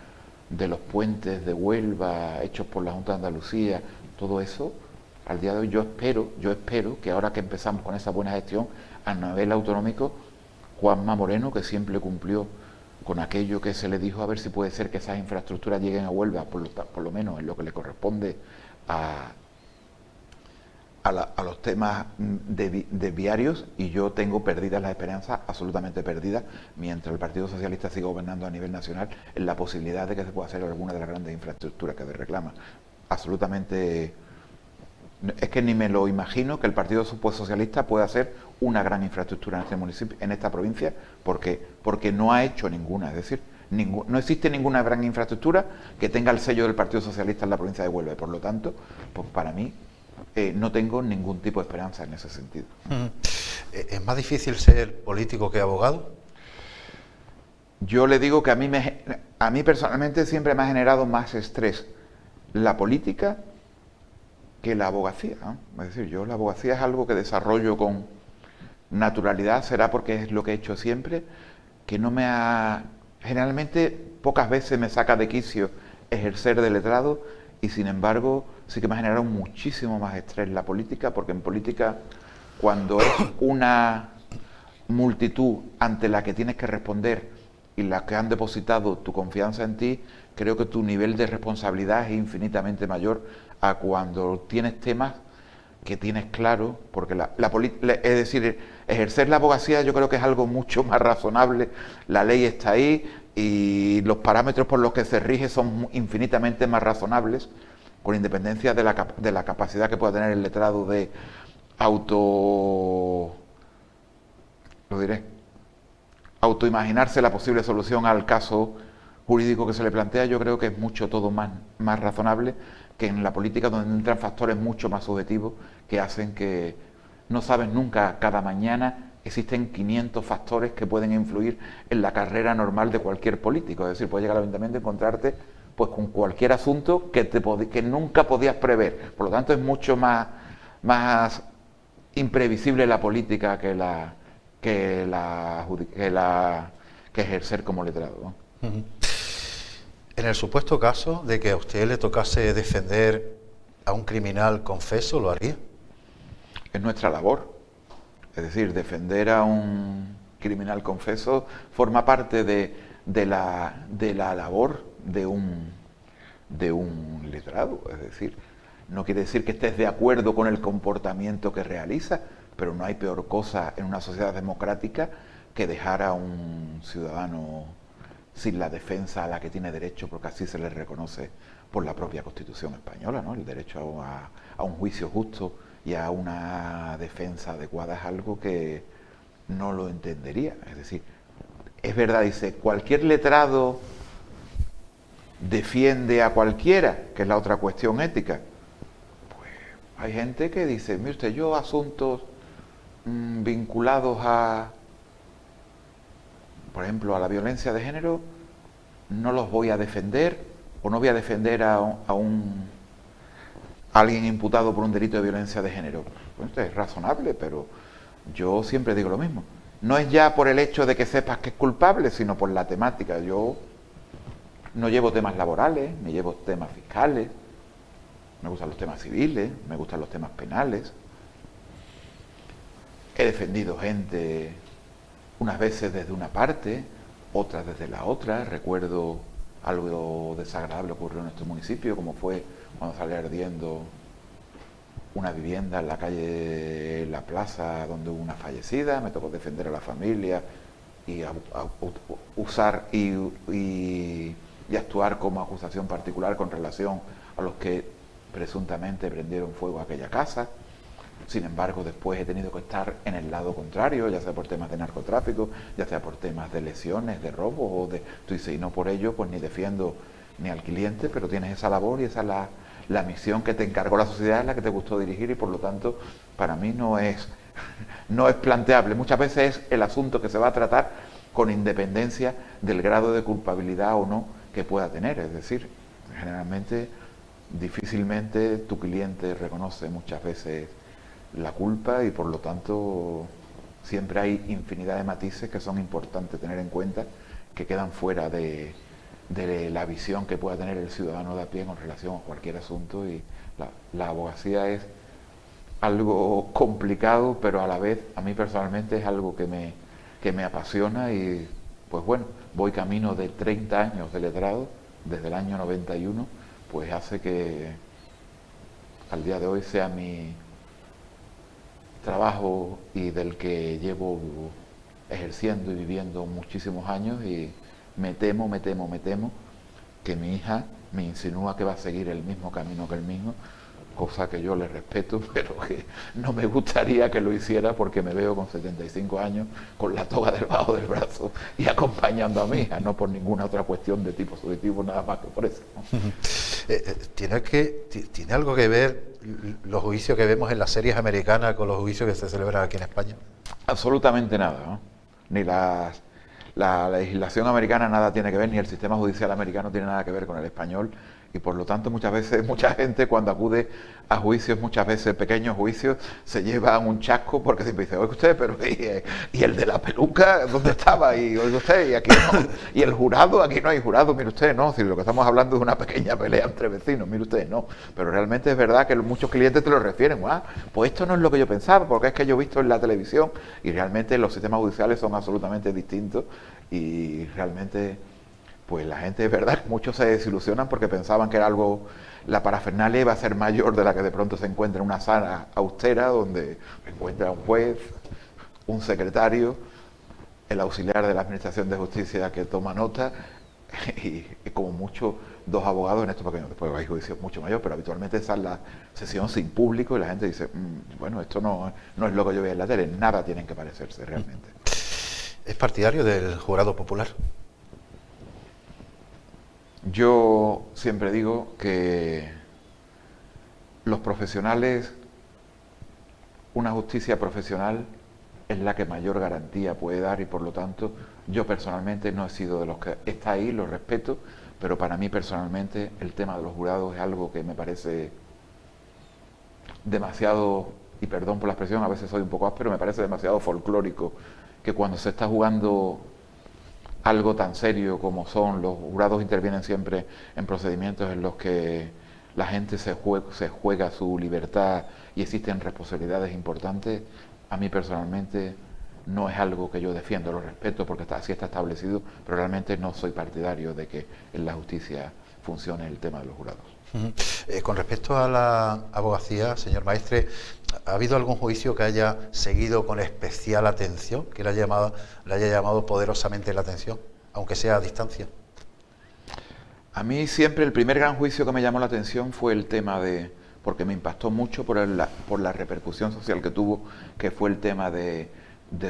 Speaker 2: de los puentes de Huelva hechos por la Junta de Andalucía, todo eso, al día de hoy yo espero que ahora que empezamos con esa buena gestión, a nivel autonómico, Juanma Moreno, que siempre cumplió con aquello que se le dijo, a ver si puede ser que esas infraestructuras lleguen a Huelva, por lo menos en lo que le corresponde a los temas de viarios, y yo tengo perdidas las esperanzas, absolutamente perdidas, mientras el Partido Socialista siga gobernando a nivel nacional, en la posibilidad de que se pueda hacer alguna de las grandes infraestructuras que se reclama. Absolutamente. Es que ni me lo imagino que el Partido Socialista pueda hacer una gran infraestructura en este municipio, en esta provincia, porque no ha hecho ninguna. Es decir, no existe ninguna gran infraestructura que tenga el sello del Partido Socialista en la provincia de Huelva. Y por lo tanto, pues para mí no tengo ningún tipo de esperanza en ese sentido.
Speaker 1: ¿Es más difícil ser político que abogado?
Speaker 2: Yo le digo que a mí personalmente siempre me ha generado más estrés la política que la abogacía, ¿no? Es decir, yo la abogacía es algo que desarrollo con naturalidad, será porque es lo que he hecho siempre, que generalmente pocas veces me saca de quicio ejercer de letrado, y sin embargo sí que me ha generado muchísimo más estrés la política, porque en política, cuando es una multitud ante la que tienes que responder y la que han depositado tu confianza en ti, creo que tu nivel de responsabilidad es infinitamente mayor a cuando tienes temas que tienes claro, porque es decir, ejercer la abogacía yo creo que es algo mucho más razonable, la ley está ahí y los parámetros por los que se rige son infinitamente más razonables, con independencia de la capacidad que pueda tener el letrado de autoimaginarse la posible solución al caso jurídico que se le plantea. Yo creo que es mucho todo más razonable que en la política, donde entran factores mucho más subjetivos que hacen que no sabes nunca, cada mañana existen 500 factores que pueden influir en la carrera normal de cualquier político. Es decir, puedes llegar al ayuntamiento y encontrarte pues con cualquier asunto que nunca podías prever. Por lo tanto, es mucho más imprevisible la política que ejercer como letrado, ¿no?
Speaker 1: En el supuesto caso de que a usted le tocase defender a un criminal confeso, ¿lo haría?
Speaker 2: Es nuestra labor. Es decir, defender a un criminal confeso forma parte de la labor de un letrado. Es decir, no quiere decir que estés de acuerdo con el comportamiento que realiza, pero no hay peor cosa en una sociedad democrática que dejar a un ciudadano sin la defensa a la que tiene derecho, porque así se le reconoce por la propia Constitución española, ¿no? El derecho a un juicio justo y a una defensa adecuada es algo que no lo entendería. Es decir, es verdad, dice, cualquier letrado defiende a cualquiera, que es la otra cuestión ética. Pues hay gente que dice, mire usted, yo asuntos vinculados por ejemplo, a la violencia de género, no los voy a defender, o no voy a defender a alguien imputado por un delito de violencia de género. Pues esto es razonable, pero yo siempre digo lo mismo. No es ya por el hecho de que sepas que es culpable, sino por la temática. Yo no llevo temas laborales, me llevo temas fiscales, me gustan los temas civiles, me gustan los temas penales. He defendido gente unas veces desde una parte, otras desde la otra. Recuerdo algo desagradable que ocurrió en nuestro municipio, como fue cuando salió ardiendo una vivienda en la calle La Plaza, donde hubo una fallecida. Me tocó defender a la familia y usar y actuar como acusación particular con relación a los que presuntamente prendieron fuego a aquella casa. Sin embargo, después he tenido que estar en el lado contrario, ya sea por temas de narcotráfico, ya sea por temas de lesiones, de robos, tú dices, y no por ello, pues ni defiendo ni al cliente, pero tienes esa labor y esa es la misión que te encargó la sociedad, es la que te gustó dirigir y por lo tanto para mí no es planteable. Muchas veces es el asunto que se va a tratar con independencia del grado de culpabilidad o no que pueda tener. Es decir, generalmente, difícilmente tu cliente reconoce muchas veces la culpa y por lo tanto siempre hay infinidad de matices que son importantes tener en cuenta, que quedan fuera de la visión que pueda tener el ciudadano de a pie con relación a cualquier asunto. Y la abogacía es algo complicado, pero a la vez a mí personalmente es algo que me apasiona y pues bueno, voy camino de 30 años de letrado, desde el año 91, pues hace que al día de hoy sea mi trabajo y del que llevo ejerciendo y viviendo muchísimos años, y me temo que mi hija me insinúa que va a seguir el mismo camino que el mismo, cosa que yo le respeto, pero que no me gustaría que lo hiciera porque me veo con 75 años con la toga debajo del brazo y acompañando a mi hija, no por ninguna otra cuestión de tipo subjetivo, nada más que por eso, ¿no?
Speaker 1: ¿Tiene algo que ver los juicios que vemos en las series americanas con los juicios que se celebran aquí en España?
Speaker 2: Absolutamente nada, ¿no? Ni la legislación americana nada tiene que ver, ni el sistema judicial americano tiene nada que ver con el español, y por lo tanto muchas veces, mucha gente cuando acude a juicios, muchas veces pequeños juicios, se lleva un chasco porque siempre dice, oiga usted, pero ¿y el de la peluca dónde estaba? Y oiga usted, y aquí no, y el jurado, aquí no hay jurado, mire usted, no, si lo que estamos hablando es una pequeña pelea entre vecinos, mire usted, no, pero realmente es verdad que muchos clientes te lo refieren, pues esto no es lo que yo pensaba, porque es que yo he visto en la televisión, y realmente los sistemas judiciales son absolutamente distintos, y realmente pues la gente, es verdad, muchos se desilusionan porque pensaban que era algo, la parafernalia iba a ser mayor de la que de pronto se encuentra en una sala austera donde encuentra un juez, un secretario, el auxiliar de la Administración de Justicia que toma nota y como mucho dos abogados en esto, porque después hay juicios mucho mayor, pero habitualmente esa es la sesión sin público y la gente dice, bueno, esto no es lo que yo veo en la tele, nada tienen que parecerse realmente.
Speaker 1: ¿Es partidario del jurado popular?
Speaker 2: Yo siempre digo que los profesionales, una justicia profesional es la que mayor garantía puede dar y por lo tanto yo personalmente no he sido de los que está ahí, lo respeto, pero para mí personalmente el tema de los jurados es algo que me parece demasiado, y perdón por la expresión, a veces soy un poco áspero, me parece demasiado folclórico que cuando se está jugando algo tan serio como son los jurados, intervienen siempre en procedimientos en los que la gente se juega su libertad y existen responsabilidades importantes. A mí personalmente no es algo que yo defiendo, lo respeto porque así está establecido, pero realmente no soy partidario de que en la justicia funcione el tema de los jurados.
Speaker 1: Con respecto a la abogacía, señor maestre, ¿ha habido algún juicio que haya seguido con especial atención, que le haya llamado poderosamente la atención, aunque sea a distancia?
Speaker 2: A mí siempre el primer gran juicio que me llamó la atención fue el tema porque me impactó mucho por la repercusión social que tuvo, que fue el tema de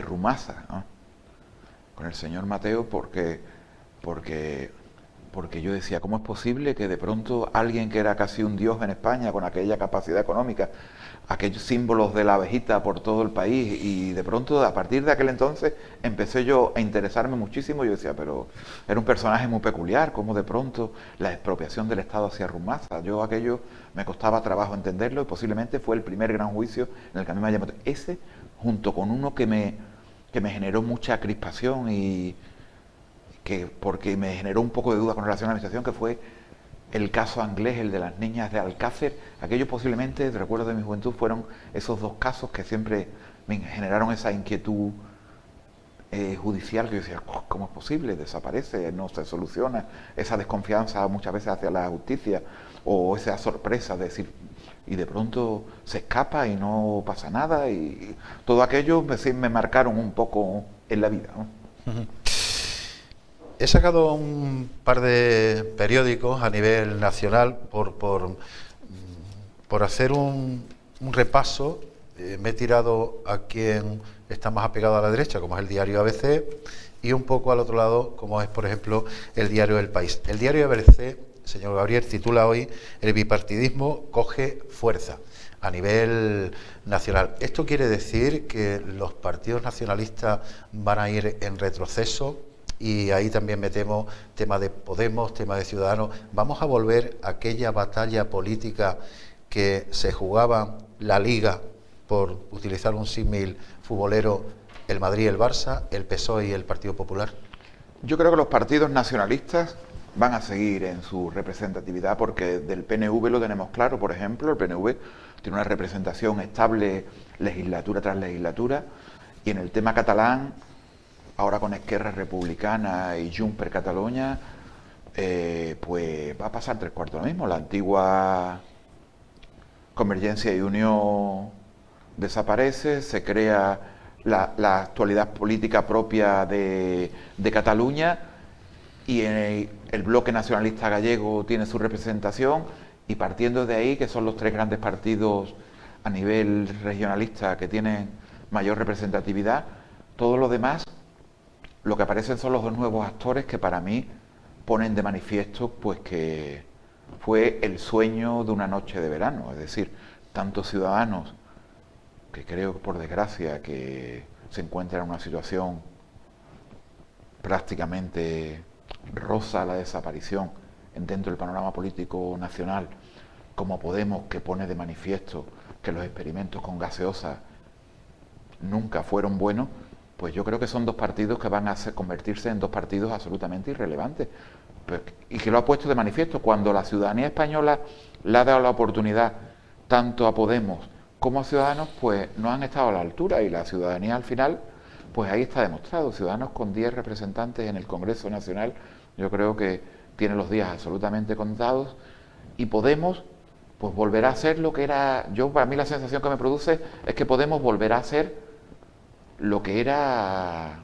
Speaker 2: Rumasa, ¿no? Con el señor Mateo, porque yo decía, ¿cómo es posible que de pronto alguien que era casi un dios en España, con aquella capacidad económica, aquellos símbolos de la abejita por todo el país, y de pronto a partir de aquel entonces empecé yo a interesarme muchísimo? Yo decía, pero era un personaje muy peculiar, ¿cómo de pronto la expropiación del Estado hacia Rumasa? Yo aquello me costaba trabajo entenderlo y posiblemente fue el primer gran juicio en el que a mí me llamó ese, junto con uno que me generó mucha crispación y porque me generó un poco de duda con relación a la administración, que fue el caso Anglés, el de las niñas de Alcácer. Aquello posiblemente, recuerdo de mi juventud, fueron esos dos casos que siempre me generaron esa inquietud judicial, que yo decía, ¿cómo es posible? Desaparece, no se soluciona, esa desconfianza muchas veces hacia la justicia, o esa sorpresa de decir, y de pronto se escapa y no pasa nada, y todo aquello me marcaron un poco en la vida, ¿no?
Speaker 1: He sacado un par de periódicos a nivel nacional por hacer un repaso. Me he tirado a quien está más apegado a la derecha, como es el diario ABC, y un poco al otro lado, como es, por ejemplo, el diario El País. El diario ABC señor Gabriel, titula hoy: el bipartidismo coge fuerza a nivel nacional. ¿Esto quiere decir que los partidos nacionalistas van a ir en retroceso? Y ahí también metemos tema de Podemos, tema de Ciudadanos. ¿Vamos a volver a aquella batalla política que se jugaba la Liga, por utilizar un símil futbolero, el Madrid y el Barça, el PSOE y el Partido Popular?
Speaker 2: Yo creo que los partidos nacionalistas van a seguir en su representatividad, porque del PNV lo tenemos claro. Por ejemplo, el PNV tiene una representación estable legislatura tras legislatura, y en el tema catalán, ahora con Esquerra Republicana y Junts per Catalunya, pues va a pasar 3/4 lo mismo. La antigua Convergencia y Unión desaparece, se crea la actualidad política propia de Cataluña, y el bloque nacionalista gallego tiene su representación, y partiendo de ahí, que son los 3 grandes partidos a nivel regionalista que tienen mayor representatividad, todo lo demás, lo que aparecen son los 2 nuevos actores que para mí ponen de manifiesto pues que fue el sueño de una noche de verano. Es decir, tanto Ciudadanos, que creo, por desgracia, que se encuentra en una situación prácticamente roza la desaparición dentro del panorama político nacional, como Podemos, que pone de manifiesto que los experimentos con gaseosa nunca fueron buenos, pues yo creo que son 2 partidos que van a convertirse en 2 partidos absolutamente irrelevantes, y que lo ha puesto de manifiesto cuando la ciudadanía española le ha dado la oportunidad tanto a Podemos como a Ciudadanos, pues no han estado a la altura, y la ciudadanía al final, pues ahí está demostrado. Ciudadanos, con 10 representantes en el Congreso Nacional, yo creo que tiene los días absolutamente contados, y Podemos pues volverá a ser lo que era. Para mí la sensación que me produce es que Podemos volverá a ser lo que era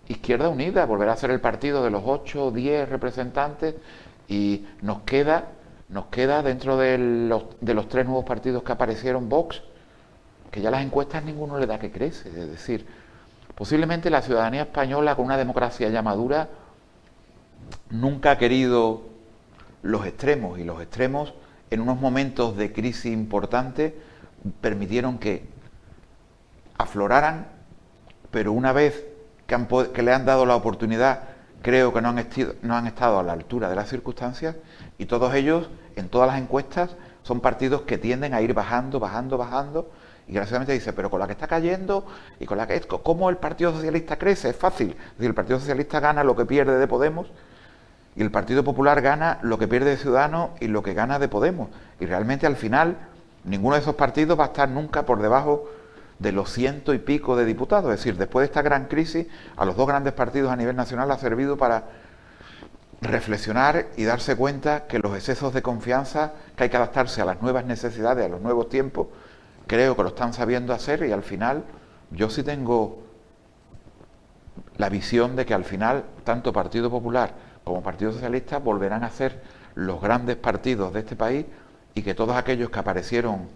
Speaker 2: Izquierda Unida, volverá a ser el partido de los 8 o 10 representantes, y nos queda dentro de los 3 nuevos partidos que aparecieron, Vox, que ya las encuestas ninguno le da que crece. Es decir, posiblemente la ciudadanía española, con una democracia ya madura, nunca ha querido los extremos, y los extremos en unos momentos de crisis importante permitieron que afloraran, pero una vez que le han dado la oportunidad, creo que no han estado a la altura de las circunstancias, y todos ellos, en todas las encuestas, son partidos que tienden a ir bajando, y graciosamente dice, pero con la que está cayendo, y con la que... ¿Cómo el Partido Socialista crece? Es fácil. Es decir, el Partido Socialista gana lo que pierde de Podemos, y el Partido Popular gana lo que pierde de Ciudadanos y lo que gana de Podemos. Y realmente, al final, ninguno de esos partidos va a estar nunca por debajo de los 100 y pico de diputados. Es decir, después de esta gran crisis, a los 2 grandes partidos a nivel nacional ha servido para reflexionar y darse cuenta que los excesos de confianza, que hay que adaptarse a las nuevas necesidades, a los nuevos tiempos, creo que lo están sabiendo hacer, y al final yo sí tengo la visión de que al final tanto Partido Popular como Partido Socialista volverán a ser los grandes partidos de este país, y que todos aquellos que aparecieron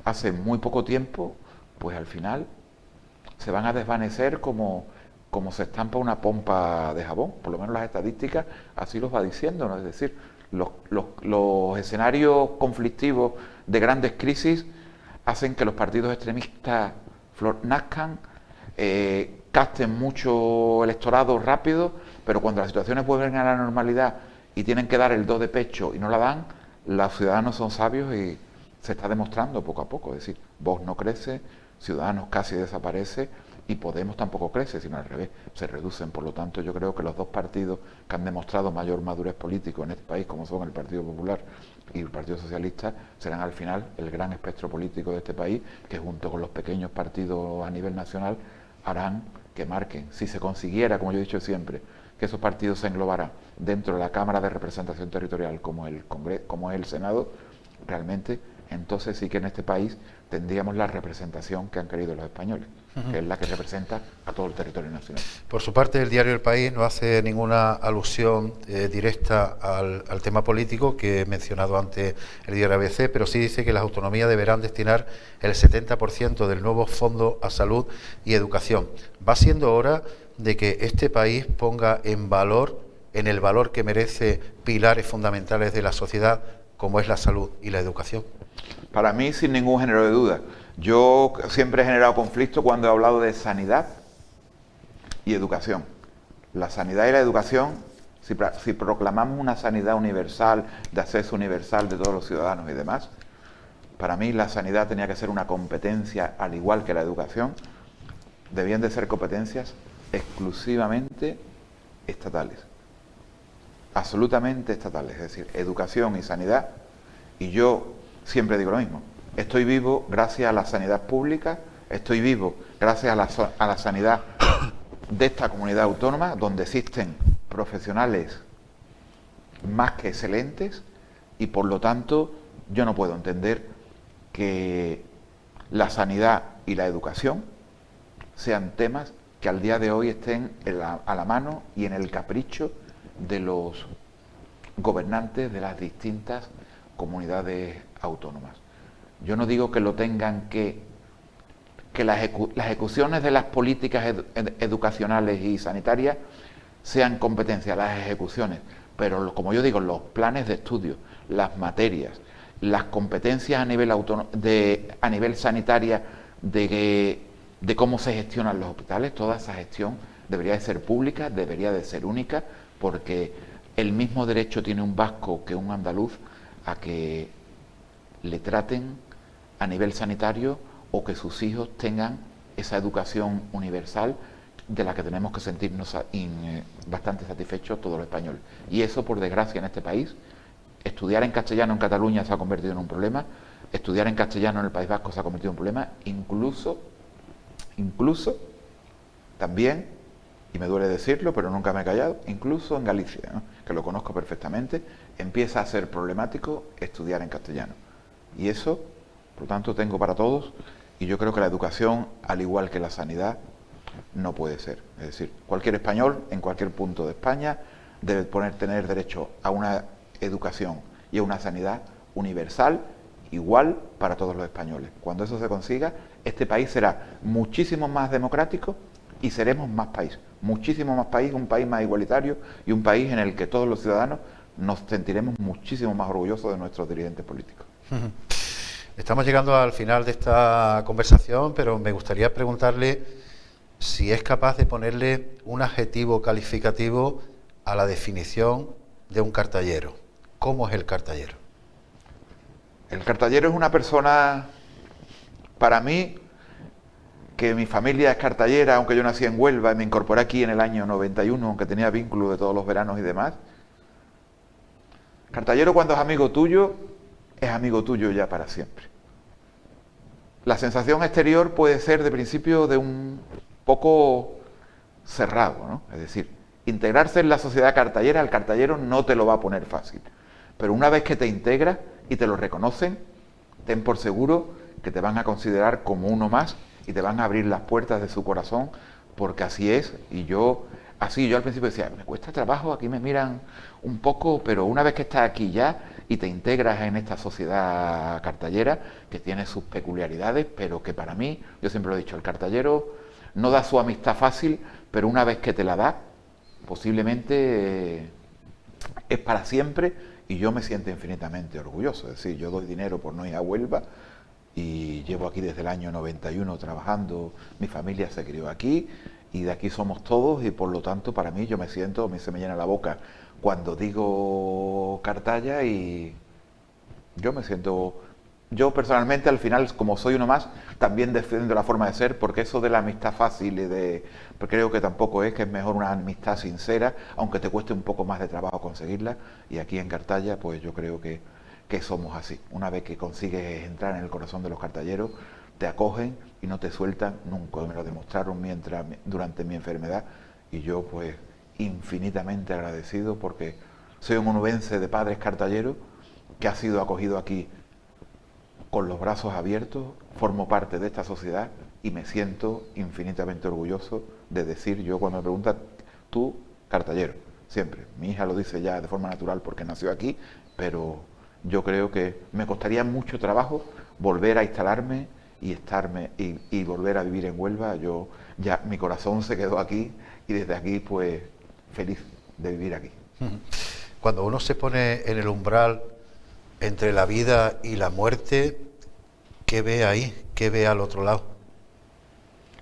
Speaker 2: hace muy poco tiempo, pues al final se van a desvanecer como se estampa una pompa de jabón. Por lo menos las estadísticas así los va diciendo, ¿no? Es decir, los escenarios conflictivos de grandes crisis hacen que los partidos extremistas nazcan, capten mucho electorado rápido, pero cuando las situaciones vuelven a la normalidad y tienen que dar el do de pecho y no la dan, los ciudadanos son sabios, y se está demostrando poco a poco. Es decir, Vox no crece, Ciudadanos casi desaparece, y Podemos tampoco crece, sino al revés, se reducen. Por lo tanto, yo creo que los 2 partidos que han demostrado mayor madurez política en este país, como son el Partido Popular y el Partido Socialista, serán al final el gran espectro político de este país, que junto con los pequeños partidos a nivel nacional harán que marquen. Si se consiguiera, como yo he dicho siempre, que esos partidos se englobaran dentro de la Cámara de Representación Territorial como el Congreso, como es el Senado, realmente entonces sí que en este país tendríamos la representación que han querido los españoles, que es la que representa a todo el territorio nacional.
Speaker 1: Por su parte, el diario El País no hace ninguna alusión directa al tema político que he mencionado antes el diario ABC, pero sí dice que las autonomías deberán destinar el 70% del nuevo fondo a salud y educación. Va siendo hora de que este país ponga en valor en el valor que merece pilares fundamentales de la sociedad como es la salud y la educación?
Speaker 2: Para mí, sin ningún género de duda. Yo siempre he generado conflicto cuando he hablado de sanidad y educación. La sanidad y la educación, si proclamamos una sanidad universal, de acceso universal de todos los ciudadanos y demás, para mí la sanidad tenía que ser una competencia, al igual que la educación, debían de ser competencias exclusivamente estatales. Absolutamente estatales, es decir, educación y sanidad. Y yo siempre digo lo mismo, estoy vivo gracias a la sanidad pública, estoy vivo gracias a la sanidad de esta comunidad autónoma, donde existen profesionales más que excelentes, y por lo tanto yo no puedo entender que la sanidad y la educación sean temas que al día de hoy estén a la mano y en el capricho de los gobernantes de las distintas comunidades autónomas. Yo no digo que lo tengan que las ejecuciones de las políticas educacionales y sanitarias sean competencia, las ejecuciones, pero como yo digo, los planes de estudio, las materias, las competencias a nivel sanitaria de cómo se gestionan los hospitales, toda esa gestión debería de ser pública, debería de ser única, porque el mismo derecho tiene un vasco que un andaluz a que le traten a nivel sanitario o que sus hijos tengan esa educación universal de la que tenemos que sentirnos bastante satisfechos todos los españoles. Y eso, por desgracia, en este país, estudiar en castellano en Cataluña se ha convertido en un problema, estudiar en castellano en el País Vasco se ha convertido en un problema, incluso también, y me duele decirlo, pero nunca me he callado, incluso en Galicia, ¿no?, que lo conozco perfectamente, empieza a ser problemático estudiar en castellano. Y eso, por lo tanto, tengo para todos, y yo creo que la educación, al igual que la sanidad, no puede ser. Es decir, cualquier español, en cualquier punto de España, debe tener derecho a una educación y a una sanidad universal, igual para todos los españoles. Cuando eso se consiga, este país será muchísimo más democrático y seremos más país, muchísimo más país, un país más igualitario y un país en el que todos los ciudadanos nos sentiremos muchísimo más orgullosos de nuestros dirigentes políticos.
Speaker 1: Estamos llegando al final de esta conversación, pero me gustaría preguntarle si es capaz de ponerle un adjetivo calificativo a la definición de un cartallero. ¿Cómo es el cartallero?
Speaker 2: El cartallero es una persona, para mí, que mi familia es cartallera, aunque yo nací en Huelva y me incorporé aquí en el año 91, aunque tenía vínculo de todos los veranos y demás. Cartallero, cuando es amigo tuyo ya para siempre. La sensación exterior puede ser de principio de un poco cerrado, ¿no? Es decir, integrarse en la sociedad cartallera, el cartallero no te lo va a poner fácil. Pero una vez que te integras y te lo reconocen, ten por seguro que te van a considerar como uno más y te van a abrir las puertas de su corazón, porque así es. Y yo al principio decía, me cuesta trabajo, aquí me miran un poco, pero una vez que estás aquí ya y te integras en esta sociedad cartallera, que tiene sus peculiaridades, pero que para mí, yo siempre lo he dicho, el cartallero no da su amistad fácil, pero una vez que te la da, posiblemente es para siempre, y yo me siento infinitamente orgulloso. Es decir, yo doy dinero por no ir a Huelva y llevo aquí desde el año 91 trabajando, mi familia se crió aquí y de aquí somos todos, y por lo tanto para mí yo me siento, a mí se me llena la boca cuando digo Cartaya, y yo me siento, yo personalmente al final, como soy uno más, también defiendo la forma de ser, porque eso de la amistad fácil y creo que tampoco es, que es mejor una amistad sincera, aunque te cueste un poco más de trabajo conseguirla, y aquí en Cartaya pues yo creo que somos así. Una vez que consigues entrar en el corazón de los cartalleros, te acogen y no te sueltan nunca. Me lo demostraron durante mi enfermedad, y yo pues infinitamente agradecido, porque soy un onubense de padres cartalleros que ha sido acogido aquí con los brazos abiertos, formo parte de esta sociedad y me siento infinitamente orgulloso de decir, yo cuando me preguntan, tú, cartallero, siempre. Mi hija lo dice ya de forma natural porque nació aquí, pero yo creo que me costaría mucho trabajo volver a instalarme y volver a vivir en Huelva. Yo ya mi corazón se quedó aquí y desde aquí pues feliz de vivir aquí.
Speaker 1: Cuando uno se pone en el umbral entre la vida y la muerte, ¿qué ve ahí? ¿Qué ve al otro lado?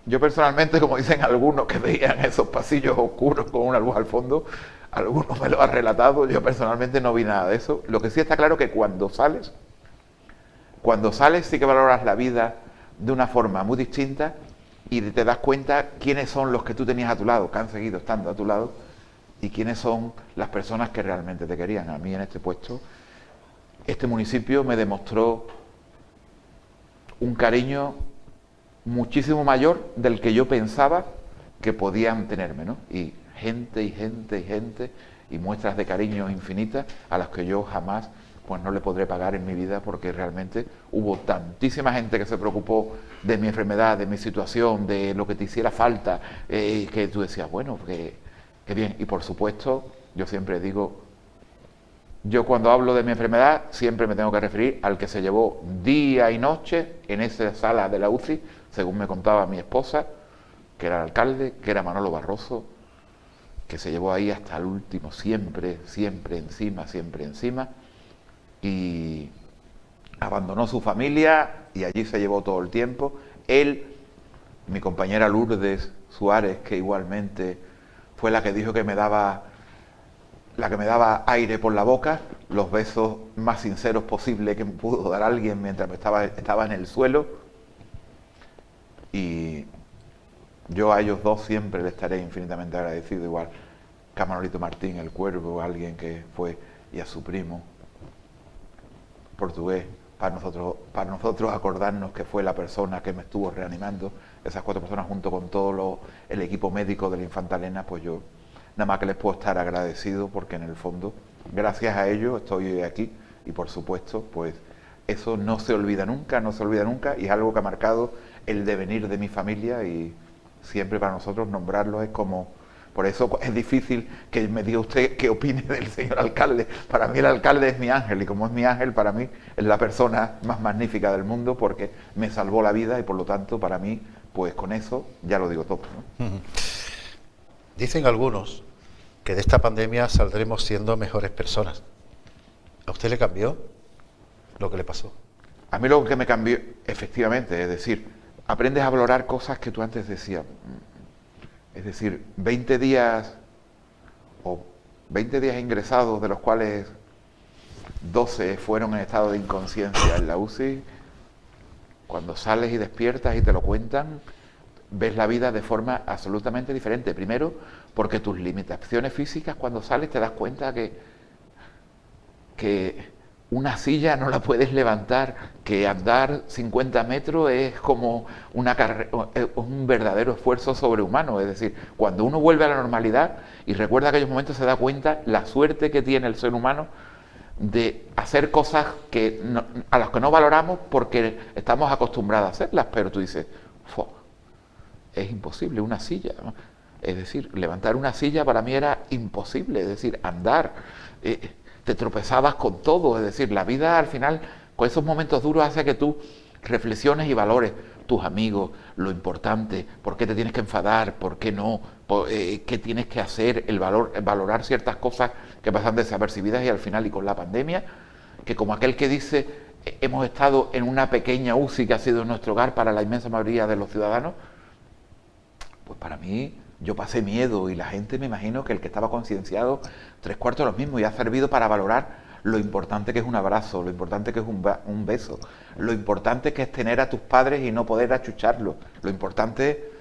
Speaker 2: Yo personalmente, como dicen algunos que veían esos pasillos oscuros con una luz al fondo, algunos me lo han relatado, yo personalmente no vi nada de eso. Lo que sí está claro que cuando sales sí que valoras la vida de una forma muy distinta y te das cuenta quiénes son los que tú tenías a tu lado, que han seguido estando a tu lado, y quiénes son las personas que realmente te querían. A mí en este puesto, este municipio me demostró un cariño muchísimo mayor del que yo pensaba que podían tenerme, ¿no? Y gente, y muestras de cariño infinitas a las que yo jamás pues no le podré pagar en mi vida, porque realmente hubo tantísima gente que se preocupó de mi enfermedad, de mi situación, de lo que te hiciera falta, que tú decías, bueno, que bien. Y por supuesto, yo siempre digo, yo cuando hablo de mi enfermedad siempre me tengo que referir al que se llevó día y noche en esa sala de la UCI, según me contaba mi esposa, que era el alcalde, que era Manolo Barroso, que se llevó ahí hasta el último, siempre encima, y abandonó su familia y allí se llevó todo el tiempo. Él, mi compañera Lourdes Suárez, que igualmente fue la que dijo que me daba aire por la boca, los besos más sinceros posibles que me pudo dar alguien mientras estaba en el suelo. Y yo a ellos dos siempre le estaré infinitamente agradecido, igual que a Manolito Martín, el Cuervo, alguien que fue, y a su primo portugués, para nosotros acordarnos que fue la persona que me estuvo reanimando, esas 4 personas junto con todo el equipo médico de la Infanta Elena, pues yo nada más que les puedo estar agradecido, porque en el fondo, gracias a ellos estoy hoy aquí, y por supuesto, pues eso no se olvida nunca, y es algo que ha marcado el devenir de mi familia, y siempre para nosotros nombrarlos es como... Por eso es difícil que me diga usted qué opine del señor alcalde. Para mí el alcalde es mi ángel, y como es mi ángel, para mí es la persona más magnífica del mundo, porque me salvó la vida, y por lo tanto para mí, pues con eso ya lo digo todo, ¿no?
Speaker 1: Dicen algunos que de esta pandemia saldremos siendo mejores personas. ¿A usted le cambió lo que le pasó?
Speaker 2: A mí lo que me cambió, efectivamente, es decir, aprendes a valorar cosas que tú antes decías. Es decir, 20 días ingresados, de los cuales 12 fueron en estado de inconsciencia en la UCI. Cuando sales y despiertas y te lo cuentan, ves la vida de forma absolutamente diferente. Primero, porque tus limitaciones físicas, cuando sales te das cuenta que una silla no la puedes levantar, que andar 50 metros es como un verdadero esfuerzo sobrehumano. Es decir, cuando uno vuelve a la normalidad y recuerda aquellos momentos, se da cuenta la suerte que tiene el ser humano de hacer cosas a las que no valoramos porque estamos acostumbrados a hacerlas, pero tú dices, es imposible, una silla, ¿no? Es decir, levantar una silla para mí era imposible, es decir, andar, te tropezabas con todo, es decir, la vida al final, con esos momentos duros, hace que tú reflexiones y valores tus amigos, lo importante, por qué te tienes que enfadar, por qué no, qué tienes que hacer, valorar ciertas cosas que pasan desapercibidas, y al final, y con la pandemia, que como aquel que dice, hemos estado en una pequeña UCI que ha sido nuestro hogar para la inmensa mayoría de los ciudadanos, pues para mí, yo pasé miedo, y la gente, me imagino que el que estaba concienciado, 3/4 de lo mismo, y ha servido para valorar lo importante que es un abrazo, lo importante que es un beso, lo importante que es tener a tus padres y no poder achucharlos, lo importante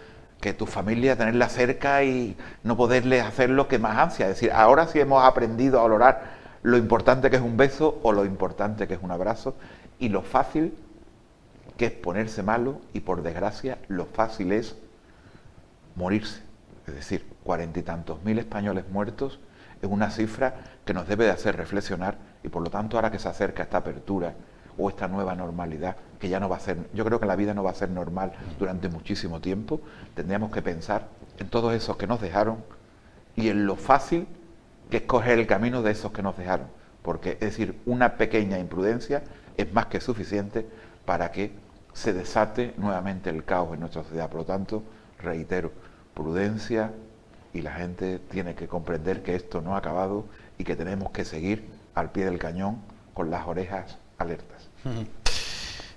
Speaker 2: que tu familia, tenerla cerca y no poderles hacer lo que más ansia. Es decir, ahora sí hemos aprendido a valorar lo importante que es un beso o lo importante que es un abrazo, y lo fácil que es ponerse malo, y por desgracia lo fácil es morirse. Es decir, 40 y tantos mil españoles muertos es una cifra que nos debe de hacer reflexionar, y por lo tanto, ahora que se acerca esta apertura o esta nueva normalidad, que ya no va a ser, yo creo que la vida no va a ser normal durante muchísimo tiempo, tendríamos que pensar en todos esos que nos dejaron y en lo fácil que es coger el camino de esos que nos dejaron, porque es decir, una pequeña imprudencia es más que suficiente para que se desate nuevamente el caos en nuestra sociedad. Por lo tanto, reitero, prudencia, y la gente tiene que comprender que esto no ha acabado y que tenemos que seguir al pie del cañón con las orejas alertas.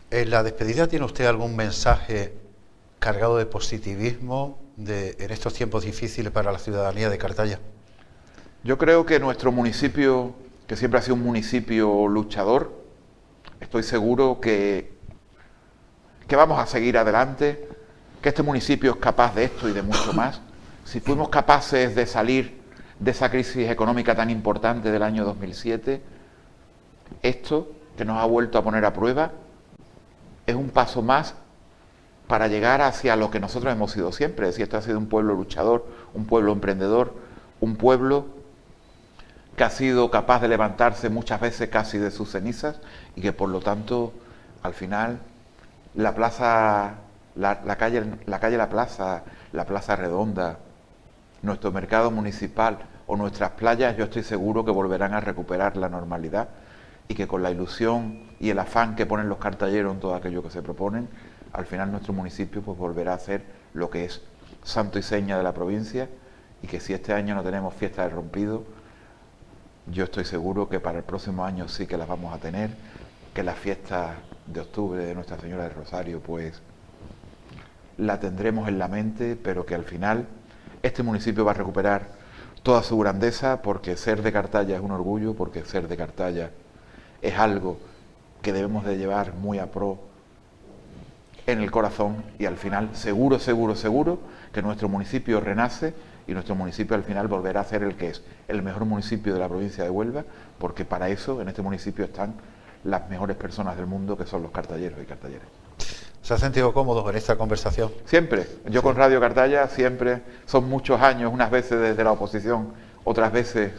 Speaker 1: ¿En la despedida tiene usted algún mensaje cargado de positivismo en estos tiempos difíciles para la ciudadanía de Cartaya?
Speaker 2: Yo creo que nuestro municipio, que siempre ha sido un municipio luchador, estoy seguro que vamos a seguir adelante, que este municipio es capaz de esto y de mucho más. Si fuimos capaces de salir de esa crisis económica tan importante del año 2007, esto que nos ha vuelto a poner a prueba es un paso más para llegar hacia lo que nosotros hemos sido siempre. Es decir, este ha sido un pueblo luchador, un pueblo emprendedor, un pueblo que ha sido capaz de levantarse muchas veces casi de sus cenizas y que por lo tanto al final la plaza, la calle La Plaza, la Plaza Redonda, nuestro mercado municipal o nuestras playas, yo estoy seguro que volverán a recuperar la normalidad y que con la ilusión y el afán que ponen los cartalleros en todo aquello que se proponen, al final nuestro municipio pues volverá a ser lo que es santo y seña de la provincia, y que si este año no tenemos fiesta de rompido, yo estoy seguro que para el próximo año sí que las vamos a tener, que la fiesta de octubre de Nuestra Señora del Rosario pues la tendremos en la mente, pero que al final este municipio va a recuperar toda su grandeza, porque ser de Cartaya es un orgullo, porque ser de Cartaya es algo que debemos de llevar muy a pro en el corazón, y al final seguro que nuestro municipio renace y nuestro municipio al final volverá a ser el que es el mejor municipio de la provincia de Huelva, porque para eso en este municipio están las mejores personas del mundo, que son los cartalleros y cartalleras.
Speaker 1: ¿Se ha sentido cómodo en esta conversación?
Speaker 2: Siempre. Yo con Radio Cartaya siempre, son muchos años, unas veces desde la oposición, otras veces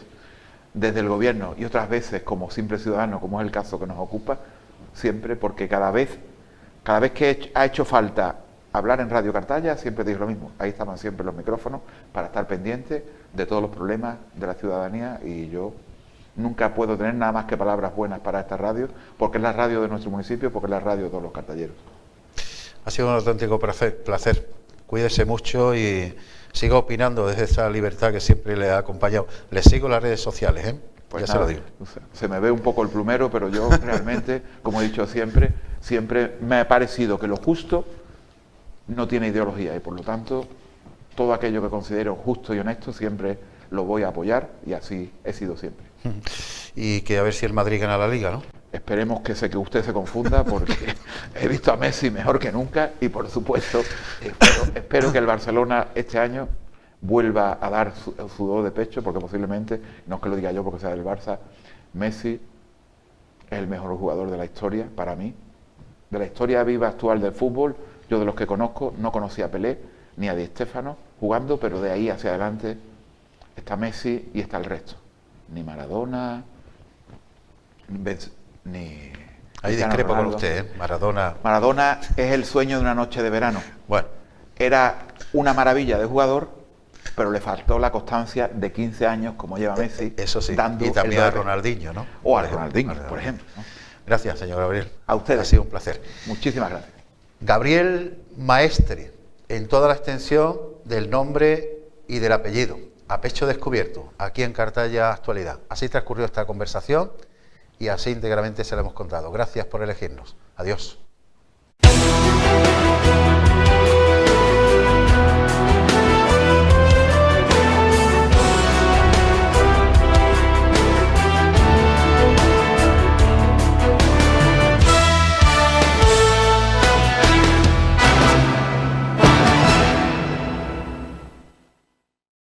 Speaker 2: desde el gobierno y otras veces como simple ciudadano, como es el caso que nos ocupa, siempre, porque cada vez que ha hecho falta hablar en Radio Cartaya, siempre digo lo mismo. Ahí estaban siempre los micrófonos para estar pendientes de todos los problemas de la ciudadanía, y yo nunca puedo tener nada más que palabras buenas para esta radio, porque es la radio de nuestro municipio, porque es la radio de todos los cartalleros.
Speaker 1: Ha sido un auténtico placer. Cuídese mucho y siga opinando desde esa libertad que siempre le ha acompañado. Le sigo en las redes sociales, ¿eh?
Speaker 2: Pues
Speaker 1: ya
Speaker 2: nada,
Speaker 1: se lo digo.
Speaker 2: Se me ve un poco el plumero, pero yo realmente, como he dicho siempre me ha parecido que lo justo no tiene ideología, y por lo tanto todo aquello que considero justo y honesto siempre lo voy a apoyar, y así he sido siempre.
Speaker 1: Y que a ver si el Madrid gana la Liga, ¿no?
Speaker 2: Esperemos que usted se confunda, porque he visto a Messi mejor que nunca, y por supuesto espero que el Barcelona este año vuelva a dar su do de pecho, porque posiblemente, no es que lo diga yo porque sea del Barça, Messi es el mejor jugador de la historia para mí, de la historia viva actual del fútbol. Yo, de los que conozco, no conocía a Pelé ni a Di Stéfano jugando, pero de ahí hacia adelante está Messi y está el resto. Ni Maradona, ni...
Speaker 1: Ahí discrepo con usted, ¿eh?
Speaker 2: Maradona es el sueño de una noche de verano.
Speaker 1: Bueno.
Speaker 2: Era una maravilla de jugador, pero le faltó la constancia de 15 años, como lleva Messi.
Speaker 1: Eso sí,
Speaker 2: dando
Speaker 1: y también a Ronaldinho, ¿no?
Speaker 2: O a Ronaldinho, por ejemplo, ¿no?
Speaker 1: Gracias, señor Gabriel.
Speaker 2: A ustedes.
Speaker 1: Ha sido un placer.
Speaker 2: Muchísimas gracias.
Speaker 1: Gabriel Maestre, en toda la extensión del nombre y del apellido, a pecho descubierto, aquí en Cartaya Actualidad. Así transcurrió esta conversación y así íntegramente se la hemos contado. Gracias por elegirnos. Adiós.